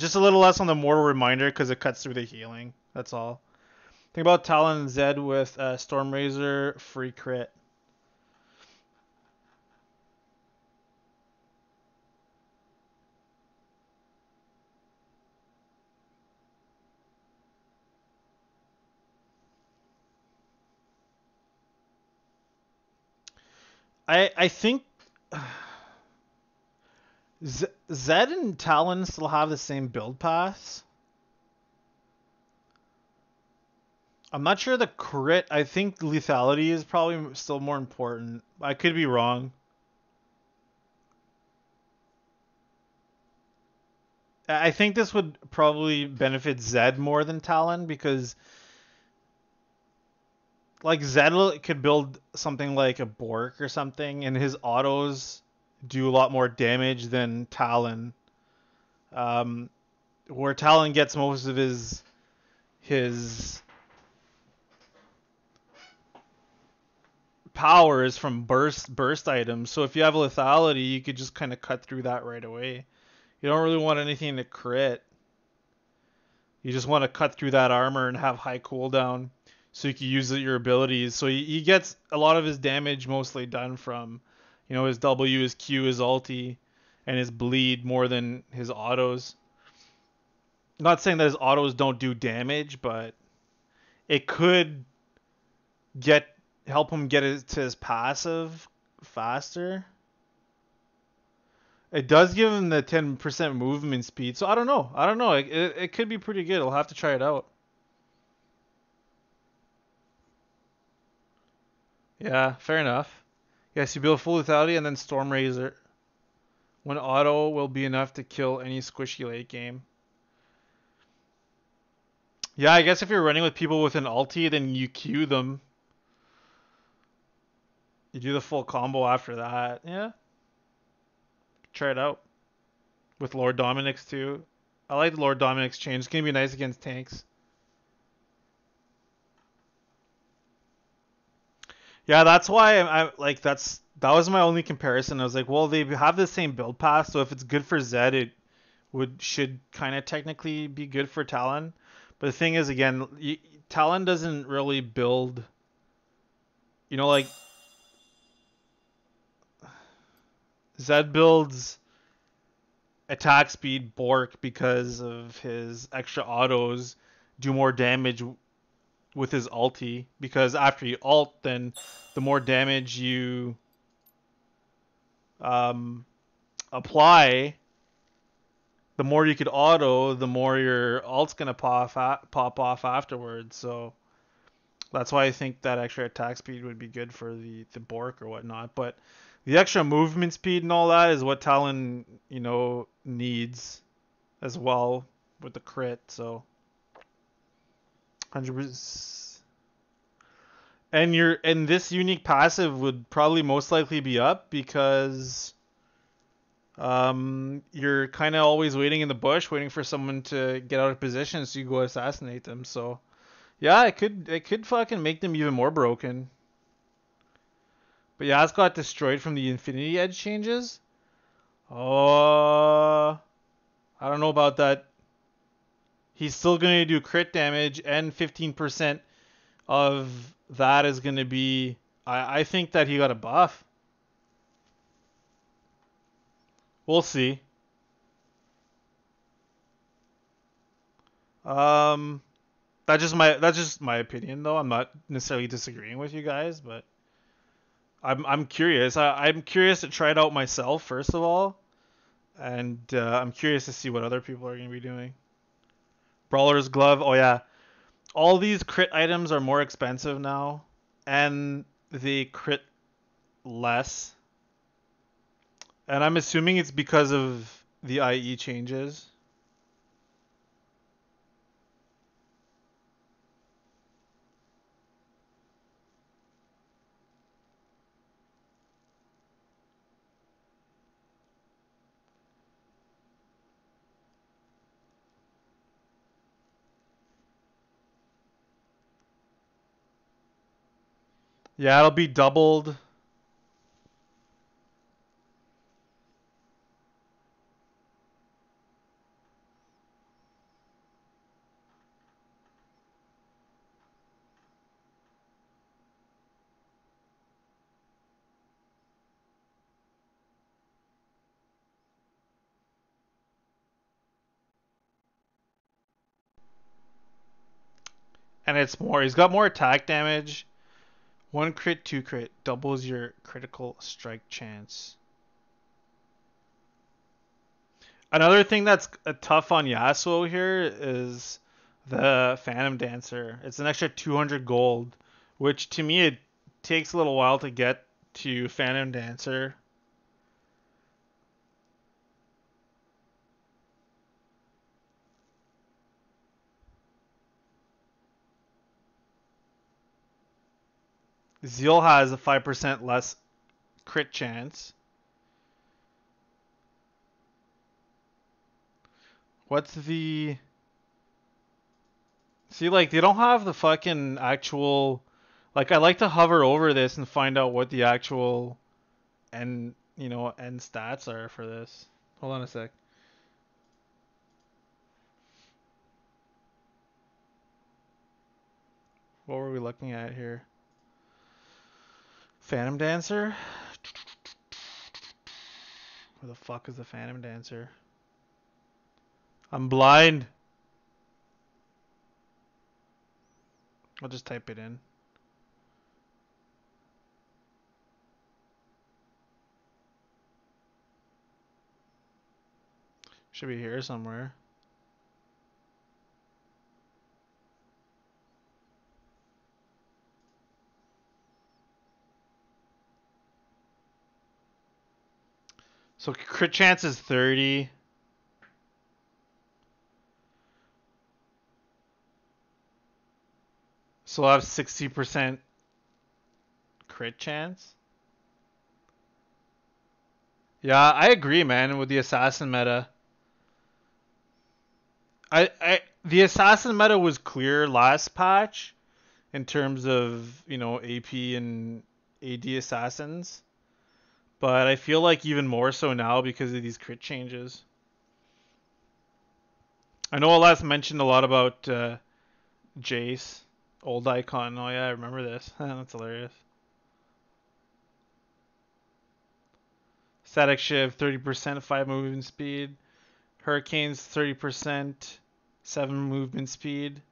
on the Mortal Reminder because it cuts through the healing. That's all. Think about Talon and Zed with Stormrazor, free crit. I think Zed and Talon still have the same build paths. I'm not sure the crit. I think lethality is probably still more important. I could be wrong. I think this would probably benefit Zed more than Talon because like Zed could build something like a Bork or something and his autos do a lot more damage than Talon. Where Talon gets most of his power is from burst items. So if you have lethality, you could just kind of cut through that right away. You don't really want anything to crit. You just want to cut through that armor and have high cooldown so you can use your abilities. So he gets a lot of his damage mostly done from, you know, his W, his Q, his ulti, and his bleed more than his autos. Not saying that his autos don't do damage, but it could help him get to his passive faster. It does give him the 10% movement speed, so I don't know. It could be pretty good. I'll have to try it out. Yeah, fair enough. Yes, you build full lethality and then Storm Razor. When auto will be enough to kill any squishy late game. Yeah, I guess if you're running with people with an ulti, then you Q them. You do the full combo after that. Yeah. Try it out. With Lord Dominic's too. I like the Lord Dominic's change. It's gonna be nice against tanks. Yeah, that's why I like that was my only comparison. I was like, well, they have the same build path, so if it's good for Zed, it should kind of technically be good for Talon. But the thing is, again, Talon doesn't really build. Like Zed builds attack speed Bork because of his extra autos do more damage with his ulti, because after you ult, then the more damage you um, apply, the more you could auto, the more your ult's gonna pop off afterwards. So that's why I think that extra attack speed would be good for the Bork or whatnot. But the extra movement speed and all that is what Talon, needs as well with the crit. So 100%. And this unique passive would probably most likely be up because you're kind of always waiting in the bush, waiting for someone to get out of position so you go assassinate them. So yeah, it could fucking make them even more broken. But Yaz got destroyed from the Infinity Edge changes. Oh, I don't know about that. He's still going to do crit damage, and 15% of that is going to be. I think that he got a buff. We'll see. Um, that's just my opinion, though. I'm not necessarily disagreeing with you guys, but I'm curious. I'm curious to try it out myself first of all, and I'm curious to see what other people are going to be doing. Brawler's Glove. Oh yeah, all these crit items are more expensive now, and they crit less. And I'm assuming it's because of the IE changes. Yeah, it'll be doubled. And it's more. He's got more attack damage. 1 crit, 2 crit. Doubles your critical strike chance. Another thing that's tough on Yasuo here is the Phantom Dancer. It's an extra 200 gold, which to me it takes a little while to get to Phantom Dancer. Zeal has a 5% less crit chance. What's the... See, like, they don't have the fucking actual... Like, I like to hover over this and find out what the actual end stats are for this. Hold on a sec. What were we looking at here? Phantom Dancer? Where the fuck is the Phantom Dancer? I'm blind. I'll just type it in. Should be here somewhere. So crit chance is 30. So I'll have 60% crit chance. Yeah, I agree, man, with the assassin meta. The assassin meta was clear last patch in terms of, you know, AP and AD assassins. But I feel like even more so now because of these crit changes. I know Alas mentioned a lot about Jace, old icon. Oh yeah, I remember this. That's hilarious. Static Shiv, 30%, 5 movement speed. Hurricanes, 30%, 7 movement speed.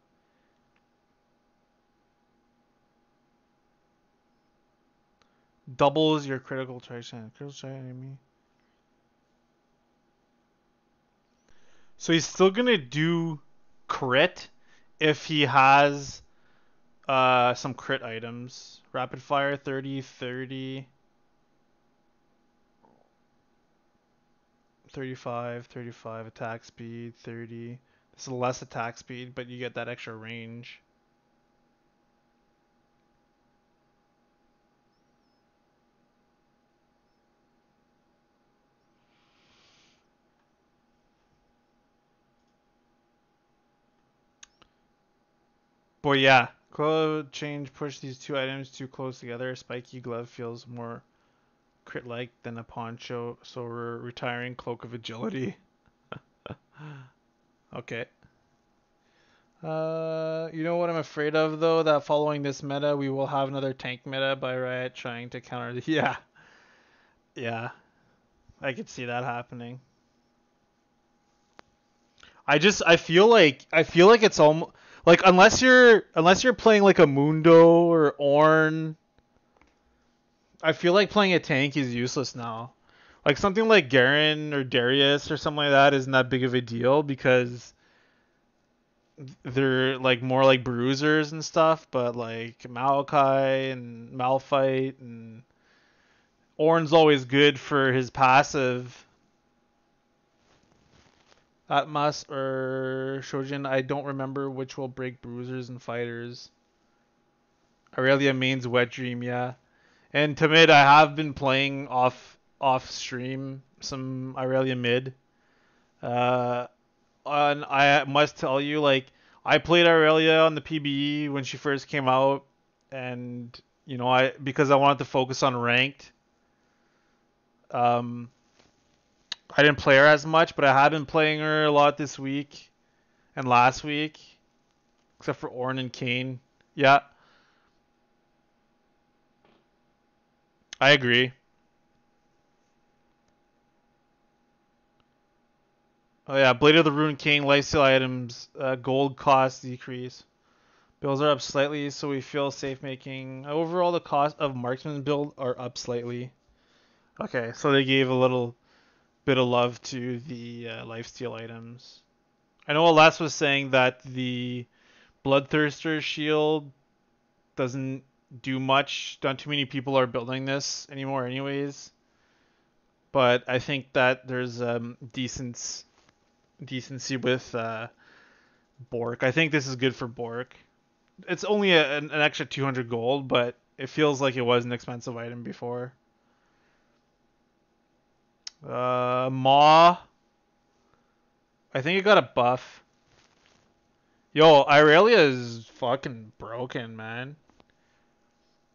Doubles your critical charge. Critical charge enemy. So he's still gonna do crit if he has some crit items. Rapid fire 30, 30, 35, 35 attack speed, 30. This is less attack speed, but you get that extra range. But yeah, code change, push these two items too close together. Spiky glove feels more crit-like than a poncho, so we're retiring Cloak of Agility. Okay. You know what I'm afraid of though? That following this meta, we will have another tank meta by Riot trying to counter the... Yeah. Yeah. I could see that happening. I feel like it's almost like unless you're playing like a Mundo or Ornn, I feel like playing a tank is useless now. Like something like Garen or Darius or something like that isn't that big of a deal because they're like more like bruisers and stuff, but like Maokai and Malphite and Ornn's always good for his passive. Atmas or Shojin, I don't remember which will break bruisers and fighters. Aurelia mains Wet Dream, yeah. And to mid, I have been playing off stream some Aurelia mid. And I must tell you, like, I played Aurelia on the PBE when she first came out, and you know, because I wanted to focus on ranked. I didn't play her as much, but I have been playing her a lot this week and last week, except for Ornn and Kane. Yeah, I agree. Oh yeah, Blade of the Rune King, lifesteal items, gold cost decrease. Bills are up slightly, so we feel safe making. Overall, the cost of marksman build are up slightly. Okay, so they gave a little bit of love to the lifesteal items. I know Alas was saying that the Bloodthirster shield doesn't do much. Not too many people are building this anymore anyways. But I think that there's decency with Bork. I think this is good for Bork. It's only an extra 200 gold, but it feels like it was an expensive item before. Maw. I think it got a buff. Yo, Irelia is fucking broken, man.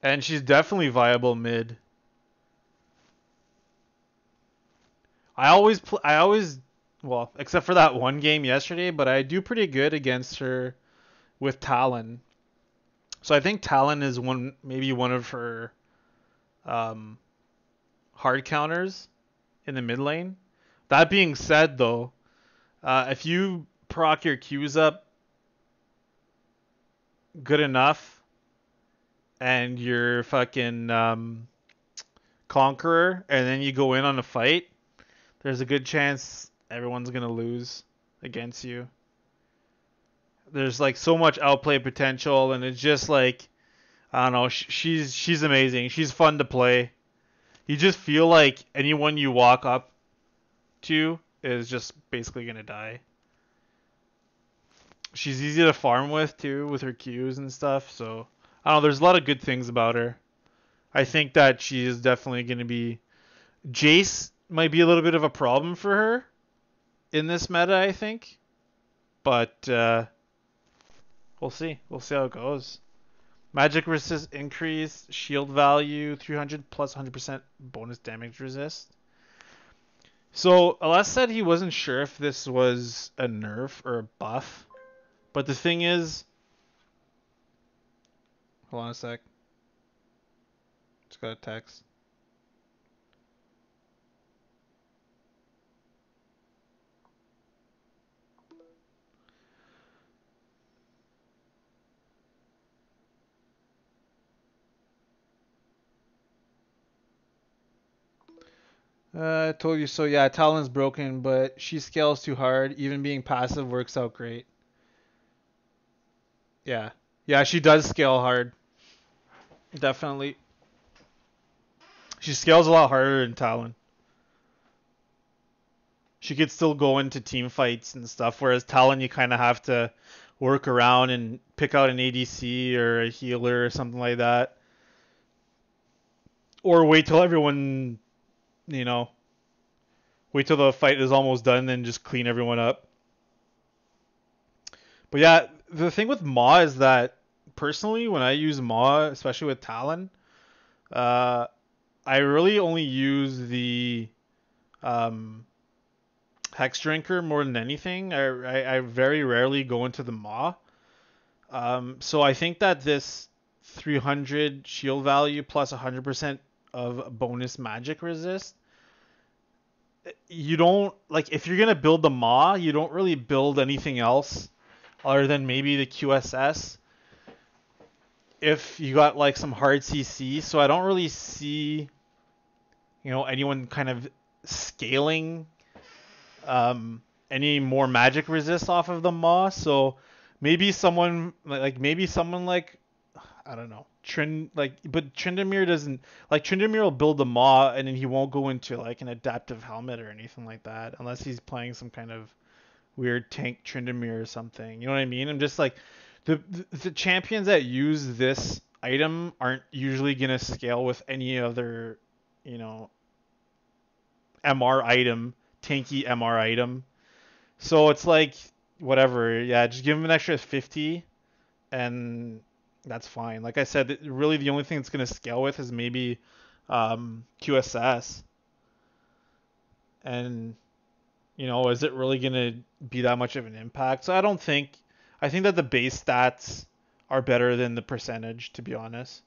And she's definitely viable mid. Well, except for that one game yesterday, but I do pretty good against her with Talon. So I think Talon is maybe one of her hard counters in the mid lane. That being said, though, if you proc your Qs up good enough and you're fucking Conqueror and then you go in on a fight, there's a good chance everyone's gonna lose against you. There's like so much outplay potential, and it's just like I don't know. She's amazing. She's fun to play. You just feel like anyone you walk up to is just basically gonna die. She's easy to farm with too, with her Qs and stuff. So I don't know. There's a lot of good things about her. I think that she is definitely gonna be. Jace might be a little bit of a problem for her in this meta, I think. But we'll see. We'll see how it goes. Magic resist increase, shield value 300 plus 100% bonus damage resist. So Aless said he wasn't sure if this was a nerf or a buff. But the thing is, hold on a sec. Just got a text. I told you so. Yeah, Talon's broken, but she scales too hard. Even being passive works out great. Yeah. Yeah, she does scale hard. Definitely. She scales a lot harder than Talon. She could still go into team fights and stuff, whereas Talon you kind of have to work around and pick out an ADC or a healer or something like that. Or wait till everyone, you know, wait till the fight is almost done and then just clean everyone up. But yeah, the thing with Maw is that personally, when I use Maw, especially with Talon, I really only use the Hex Drinker more than anything. I very rarely go into the Maw. So I think that this 300 shield value plus 100% of bonus magic resist, you don't, like, if you're going to build the Maw, you don't really build anything else other than maybe the QSS if you got like some hard CC. So I don't really see, anyone kind of scaling any more magic resist off of the Maw. So maybe someone like I don't know, but Tryndamere doesn't, like, Tryndamere will build the Maw and then he won't go into like an adaptive helmet or anything like that unless he's playing some kind of weird tank Tryndamere or something. You know what I mean? I'm just like, the champions that use this item aren't usually gonna scale with any other, MR item, tanky MR item. So it's like, whatever. Yeah, just give him an extra 50 and that's fine. Like I said, really the only thing it's going to scale with is maybe QSS. And, is it really going to be that much of an impact? So I think that the base stats are better than the percentage, to be honest,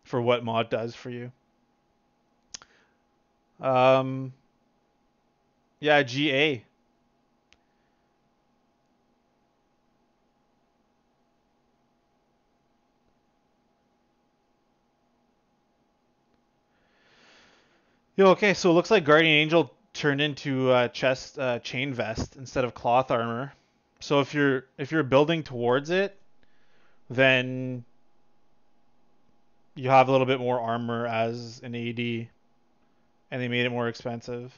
for what mod does for you. Yeah, GA. Yo, okay, so it looks like Guardian Angel turned into chest chain vest instead of cloth armor. So if you're building towards it, then you have a little bit more armor as an AD, and they made it more expensive.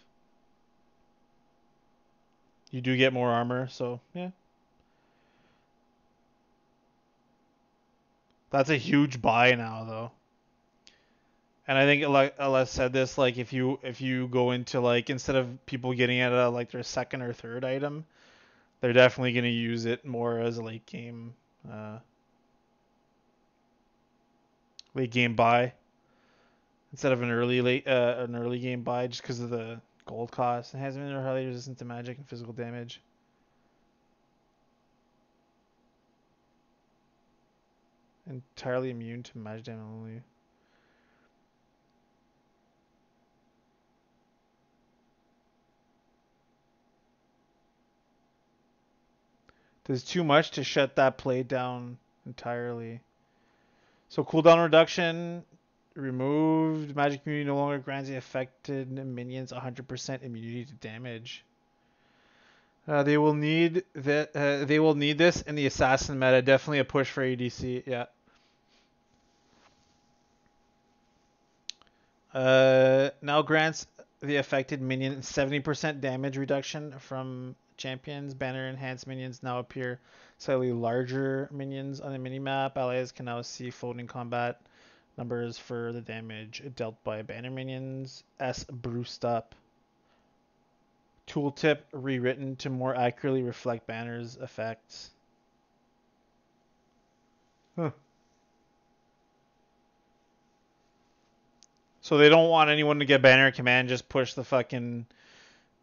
You do get more armor, so yeah. That's a huge buy now, though. And I think, like Alex said this, like if you go into, like, instead of people getting it at like their second or third item, they're definitely gonna use it more as a uh, late game buy instead of an early game buy, just because of the gold cost. It has been highly resistant to magic and physical damage. Entirely immune to magic damage only. Does too much to shut that play down entirely. So cooldown reduction removed. Magic immunity no longer grants the affected minions 100% immunity to damage. They will need that. They will need this in the assassin meta. Definitely a push for ADC. Yeah. Now grants the affected minion 70% damage reduction from champions. Banner enhanced minions now appear slightly larger minions on the minimap. Allies can now see floating combat numbers for the damage dealt by banner minions. S Bruised Up. Tooltip rewritten to more accurately reflect banners effects. Huh. So they don't want anyone to get banner command, just push the fucking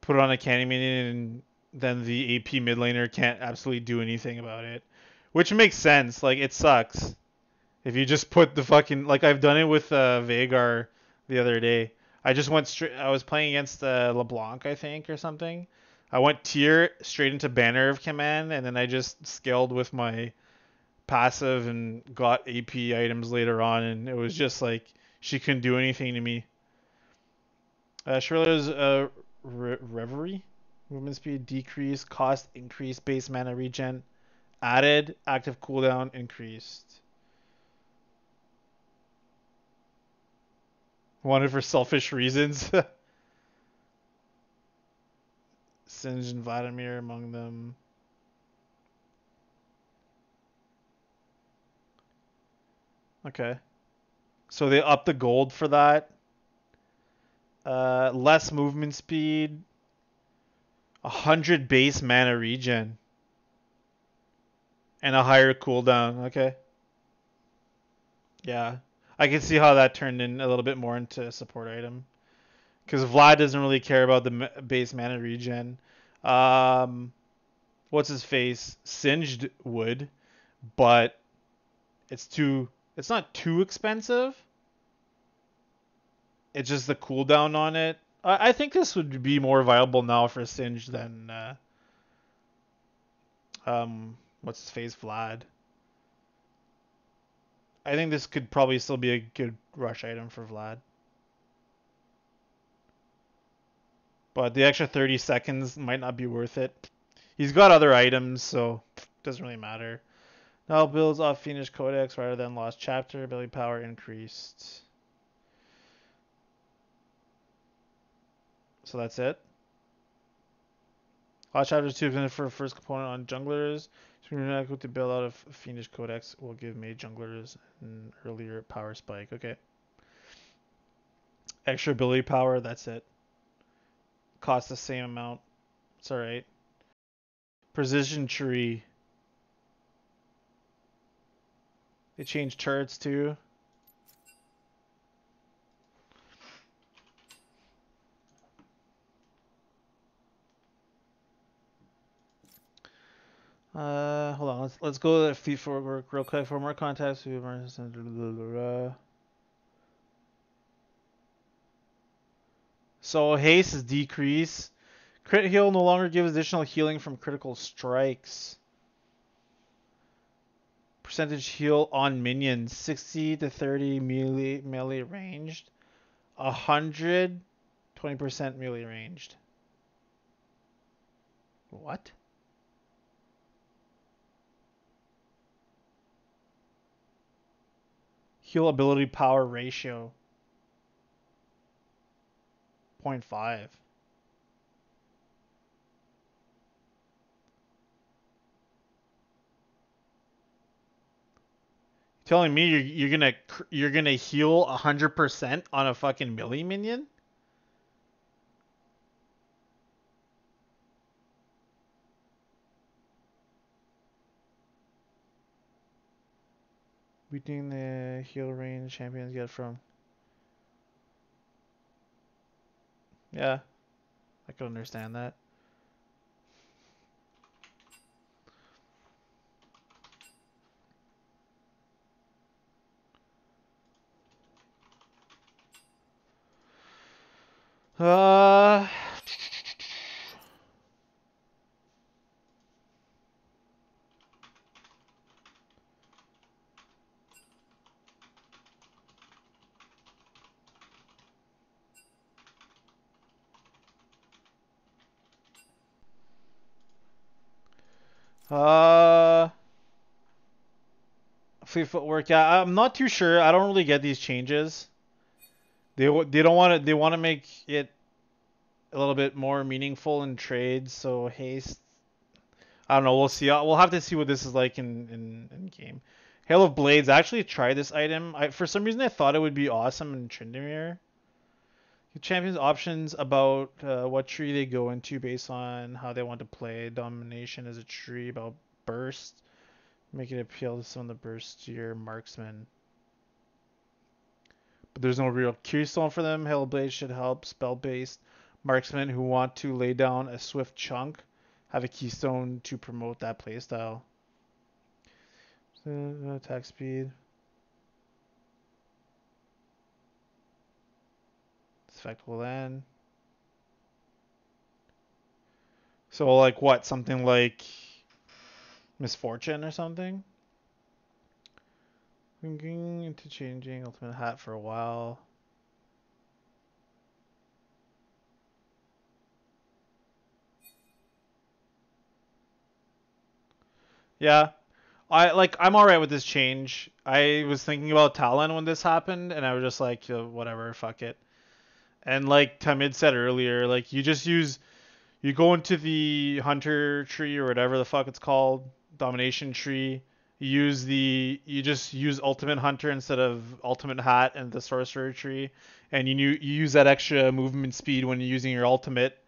put it on a candy minion and then the AP mid laner can't absolutely do anything about it. Which makes sense. Like, it sucks. If you just put the fucking... Like, I've done it with Vhagar the other day. I just went straight... I was playing against LeBlanc, I think, or something. I went tier straight into Banner of Command, and then I just scaled with my passive and got AP items later on, and it was just like, she couldn't do anything to me. Shrilla's Reverie. Movement speed decrease, cost increase, base mana regen added, active cooldown increased. Wanted for selfish reasons. Singe and Vladimir among them. Okay. So they upped the gold for that. Less movement speed. 100 base mana regen. And a higher cooldown. Okay. Yeah. I can see how that turned in a little bit more into a support item. Because Vlad doesn't really care about the base mana regen. What's his face? Singed would, but it's not too expensive. It's just the cooldown on it. I think this would be more viable now for Singed than what's his face, Vlad. I think this could probably still be a good rush item for Vlad. But the extra 30 seconds might not be worth it. He's got other items, so it doesn't really matter. Now builds off Fiendish Codex rather than Lost Chapter. Ability power increased. So that's it. Lost Chapter 2 is for first component on junglers. To build out of Fiendish Codex will give mage junglers an earlier power spike. Okay. Extra ability power, that's it. Costs the same amount. It's alright. Precision tree. They changed turrets too. Hold on. Let's go to the feed for work real quick for more context. So haste is decrease. Crit heal no longer gives additional healing from critical strikes. Percentage heal on minions 60 to 30 melee ranged. 100 20% melee ranged. What? Heal ability power ratio 0.5. Telling me you're gonna heal 100% on a fucking melee minion? Beating the heal range champions get from. Yeah, I can understand that. Uh, Free footwork. Yeah, I'm not too sure. I don't really get these changes. They don't want to. They want to make it a little bit more meaningful in trades. So haste, I don't know. We'll see. We'll have to see what this is like in game. Hail of Blades. I actually tried this item. For some reason I thought it would be awesome in Tryndamere. Champions options about what tree they go into based on how they want to play. Domination is a tree about burst. Make it appeal to some of the burstier marksmen. But there's no real keystone for them. Hellblade should help spell-based marksmen who want to lay down a swift chunk have a keystone to promote that playstyle. Attack speed. Effective land. So like what? Something like Misfortune or something? Thinking into changing ultimate hat for a while. Yeah. I'm alright with this change. I was thinking about Talon when this happened and I was just like, whatever, fuck it. And like Tamid said earlier, like you go into the hunter tree or whatever the fuck it's called, domination tree. You just use ultimate hunter instead of ultimate hat and the sorcerer tree, and you use that extra movement speed when you're using your ultimate,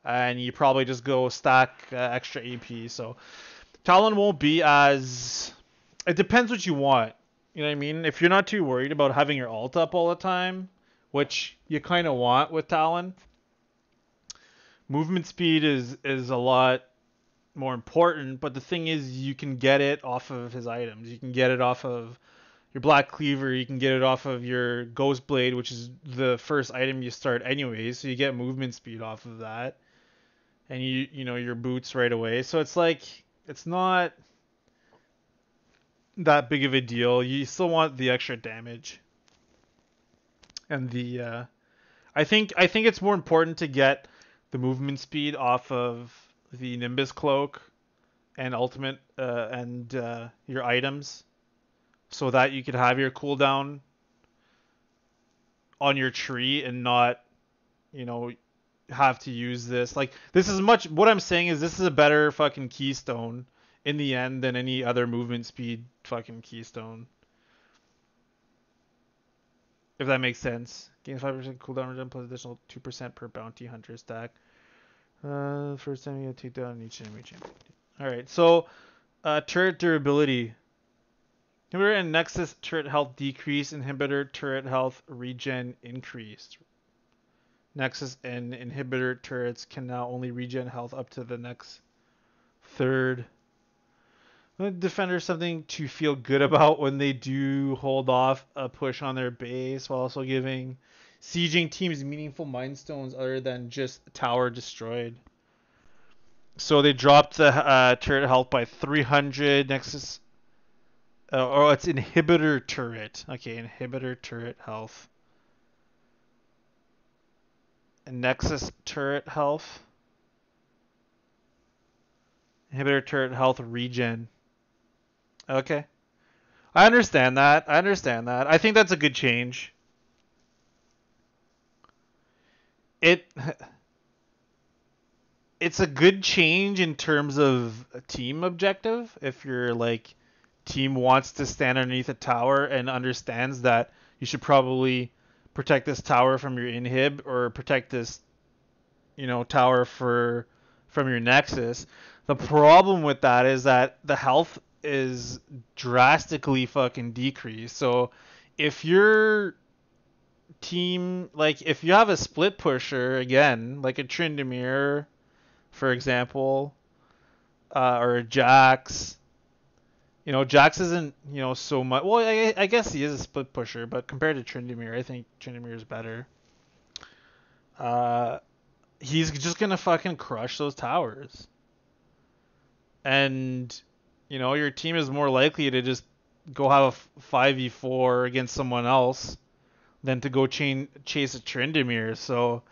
and you probably just go stack extra AP. So Talon won't be as. It depends what you want. You know what I mean? If you're not too worried about having your ult up all the time, which you kind of want with Talon, movement speed is a lot more important, but the thing is you can get it off of his items. You can get it off of your Black Cleaver, you can get it off of your Ghost Blade, which is the first item you start anyways, so you get movement speed off of that. And you know your boots right away. So it's like it's not that big of a deal. You still want the extra damage. And the I think it's more important to get the movement speed off of the Nimbus cloak and ultimate and your items, so that you could have your cooldown on your tree and not, you know, have to use this. Like this is much. What I'm saying is this is a better fucking keystone in the end than any other movement speed fucking keystone. If that makes sense. Gains 5% cooldown regen plus additional 2% per bounty hunter stack. First time you take down each enemy champion. Alright, so turret durability. Inhibitor and Nexus turret health decrease. Inhibitor turret health regen increased. Nexus and inhibitor turrets can now only regen health up to the next third. Defender something to feel good about when they do hold off a push on their base, while also giving sieging teams meaningful milestones other than just tower destroyed. So they dropped the turret health by 300. Nexus, it's inhibitor turret. Okay, inhibitor turret health. And Nexus turret health. Inhibitor turret health regen. Okay. I understand that. I think that's a good change. It's a good change in terms of a team objective. If your like team wants to stand underneath a tower and understands that you should probably protect this tower from your inhib or protect this, you know, tower from your nexus. The problem with that is that the health is drastically fucking decreased. So if your team, like if you have a split pusher again, like a Tryndamere, for example, or a Jax, you know, Jax isn't, you know, so much. Well, I guess he is a split pusher, but compared to Tryndamere, I think Tryndamere is better. He's just gonna fucking crush those towers. And, you know, your team is more likely to just go have a 5v4 against someone else than to go chase a Tryndamere. So,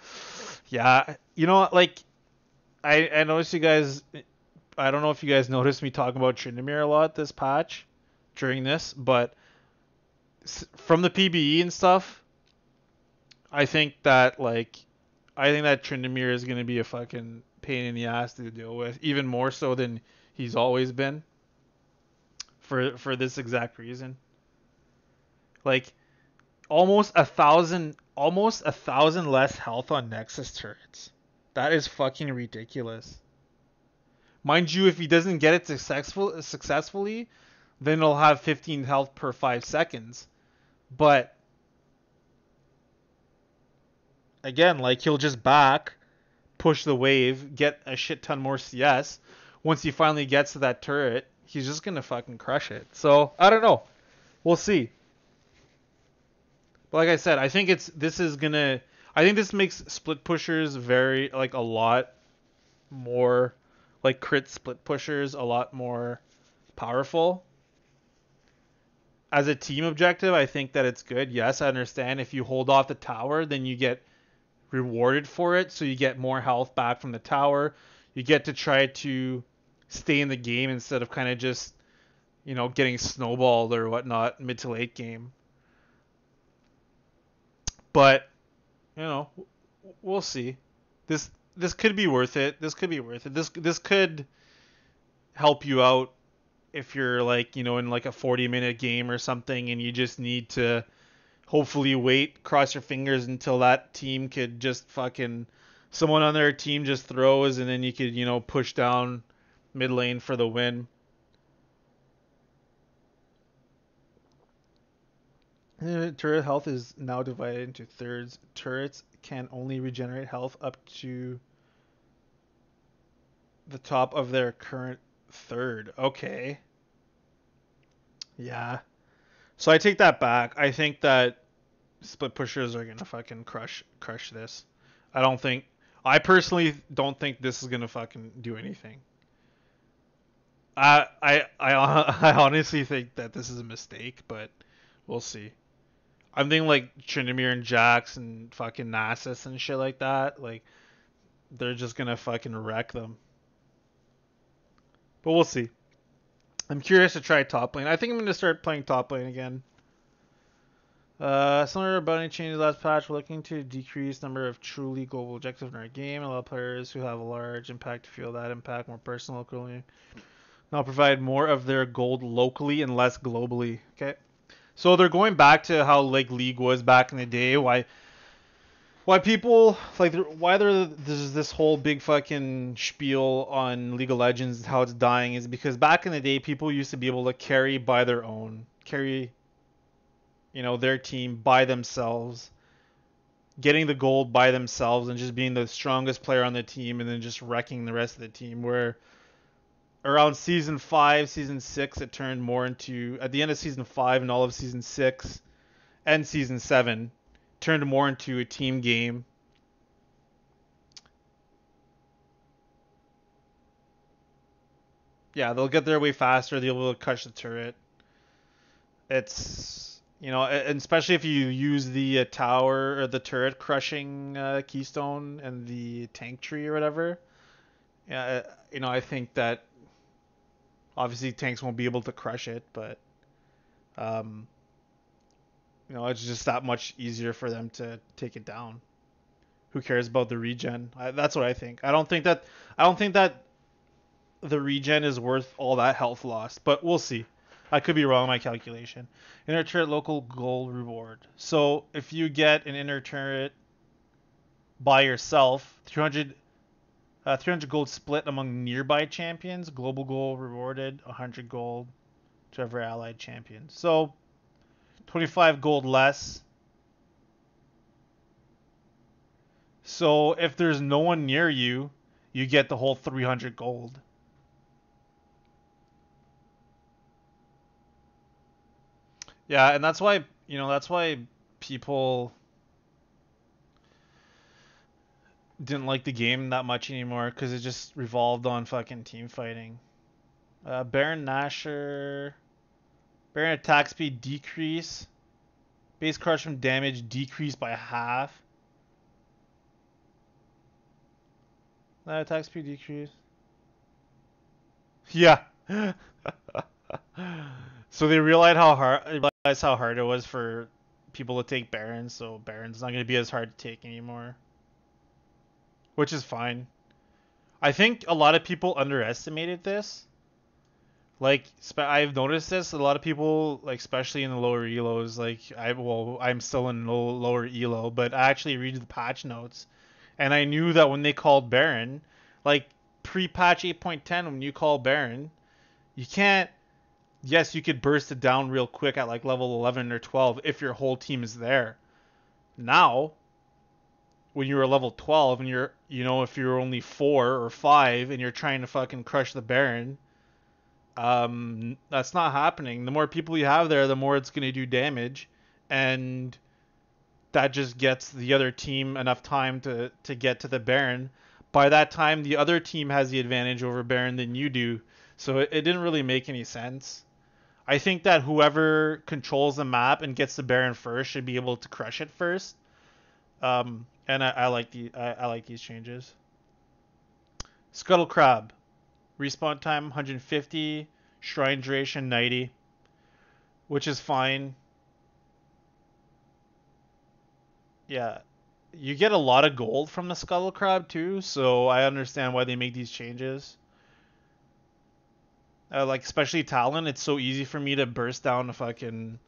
yeah, you know, like, I noticed you guys, I don't know if you guys noticed me talking about Tryndamere a lot this patch during this, but from the PBE and stuff, I think that, like, I think that Tryndamere is going to be a fucking pain in the ass to deal with, even more so than he's always been. For this exact reason, like almost a thousand less health on Nexus turrets. That is fucking ridiculous. Mind you, if he doesn't get it successfully, then he'll have 15 health per 5 seconds. But again, like he'll just back, push the wave, get a shit ton more CS. Once he finally gets to that turret, he's just gonna fucking crush it. So I don't know. We'll see. But like I said, I think I think this makes split pushers very like a lot more like crit split pushers a lot more powerful. As a team objective, I think that it's good. Yes, I understand if you hold off the tower, then you get rewarded for it, so you get more health back from the tower. You get to try to stay in the game instead of kind of just, getting snowballed or whatnot mid to late game. But, we'll see. This could be worth it. This could be worth it. This could help you out if you're like, in like a 40-minute game or something and you just need to hopefully wait, cross your fingers until that team could just fucking someone on their team just throws and then you could, push down mid lane for the win. Turret health is now divided into thirds. Turrets can only regenerate health up to the top of their current third. Okay. Yeah. So I take that back. I think that split pushers are gonna fucking crush this. I personally don't think this is gonna fucking do anything. I honestly think that this is a mistake, but we'll see. I'm thinking like Tryndamere and Jax and fucking Nasus and shit like that. Like they're just gonna fucking wreck them. But we'll see. I'm curious to try top lane. I think I'm gonna start playing top lane again. Similar about any changes last patch, we're looking to decrease number of truly global objectives in our game, allow players who have a large impact to feel that impact more personal locally. Now provide more of their gold locally and less globally. Okay. So they're going back to how like League was back in the day. Why people like there's this whole big fucking spiel on League of Legends how it's dying is because back in the day people used to be able to carry by their own, carry their team by themselves, getting the gold by themselves and just being the strongest player on the team and then just wrecking the rest of the team. Where around season 5, season 6 it turned more into, at the end of season 5 and all of season 6 and season 7 turned more into a team game. Yeah, they'll get there way faster. They'll be able to crush the turret. It's and especially if you use the tower or the turret crushing keystone and the tank tree or whatever. Yeah, I think that obviously tanks won't be able to crush it, but it's just that much easier for them to take it down. Who cares about the regen? That's what I think. I don't think that the regen is worth all that health loss, but we'll see. I could be wrong in my calculation. Inner turret local gold reward. So if you get an inner turret by yourself, 300 gold split among nearby champions, global gold rewarded, 100 gold to every allied champion. So 25 gold less. So if there's no one near you, you get the whole 300 gold. Yeah, and that's why people didn't like the game that much anymore because it just revolved on fucking team fighting. Baron Nashor, Baron attack speed decrease, base crush from damage decrease by half. Attack speed decrease. Yeah. So they realized how hard it was for people to take Barons, so Baron's not going to be as hard to take anymore. which is fine. I think a lot of people underestimated this. Like, I've noticed this. A lot of people, like, especially in the lower elos, like, I'm still in lower elo, but I actually read the patch notes, and I knew that when they called Baron, like, pre-patch 8.10, when you call Baron, you can't. Yes, you could burst it down real quick at like level 11 or 12 if your whole team is there. Now, when you're a level 12 and if you're only 4 or 5 and you're trying to fucking crush the Baron, that's not happening. The more people you have there, the more it's going to do damage, and that just gets the other team enough time to get to the Baron. By that time, the other team has the advantage over Baron than you do, so it didn't really make any sense. I think that whoever controls the map and gets the Baron first should be able to crush it first. And I like these changes. Scuttle Crab, respawn time 150, shrine duration 90, which is fine. Yeah, you get a lot of gold from the Scuttle Crab too, so I understand why they make these changes. Like especially Talon, it's so easy for me to burst down a fucking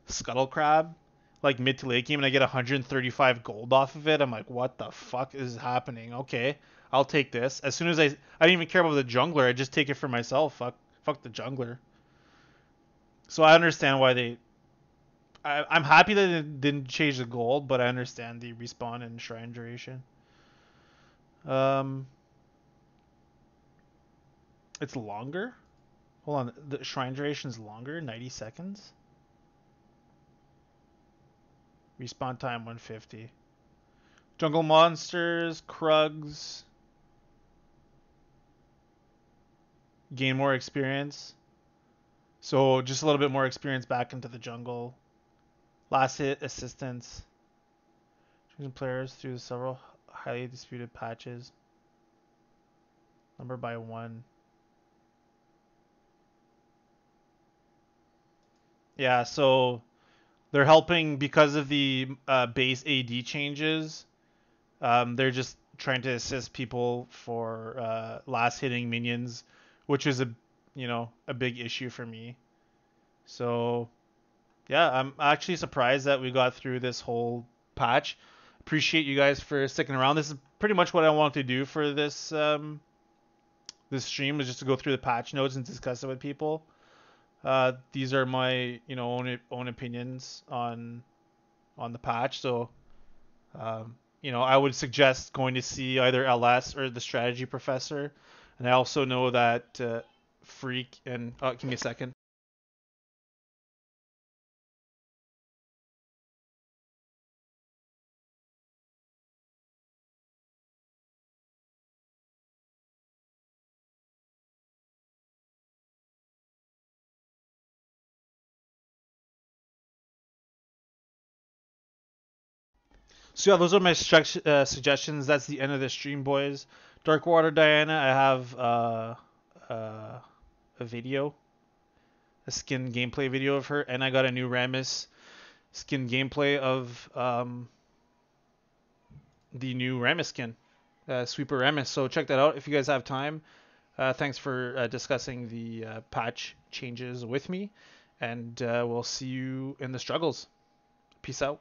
Scuttle Crab like mid to late game and I get 135 gold off of it. I'm like, what the fuck is happening? Okay, I'll take this. As soon as I didn't even care about the jungler, I just take it for myself. Fuck the jungler. So I understand why I'm happy that it didn't change the gold, but I understand the respawn and shrine duration. Um, it's longer. Hold on, the shrine duration is longer, 90 seconds. Respawn time 150. Jungle monsters, Krugs, gain more experience. So just a little bit more experience back into the jungle. Last hit assistance. Choosing players through several highly disputed patches. Number by 1. Yeah, so they're helping because of the base AD changes. They're just trying to assist people for last hitting minions, which is a big issue for me. So yeah, I'm actually surprised that we got through this whole patch. Appreciate you guys for sticking around. This is pretty much what I wanted to do for this stream, was just to go through the patch notes and discuss it with people. These are my own opinions on the patch. So I would suggest going to see either LS or the strategy professor. And I also know that Freak and give me a second. So yeah, those are my suggestions. That's the end of the stream, boys. Darkwater Diana, I have a video, a skin gameplay video of her, and I got a new Rammus skin gameplay of the new Rammus skin, Sweeper Rammus. So check that out if you guys have time. Thanks for discussing the patch changes with me, and we'll see you in the struggles. Peace out.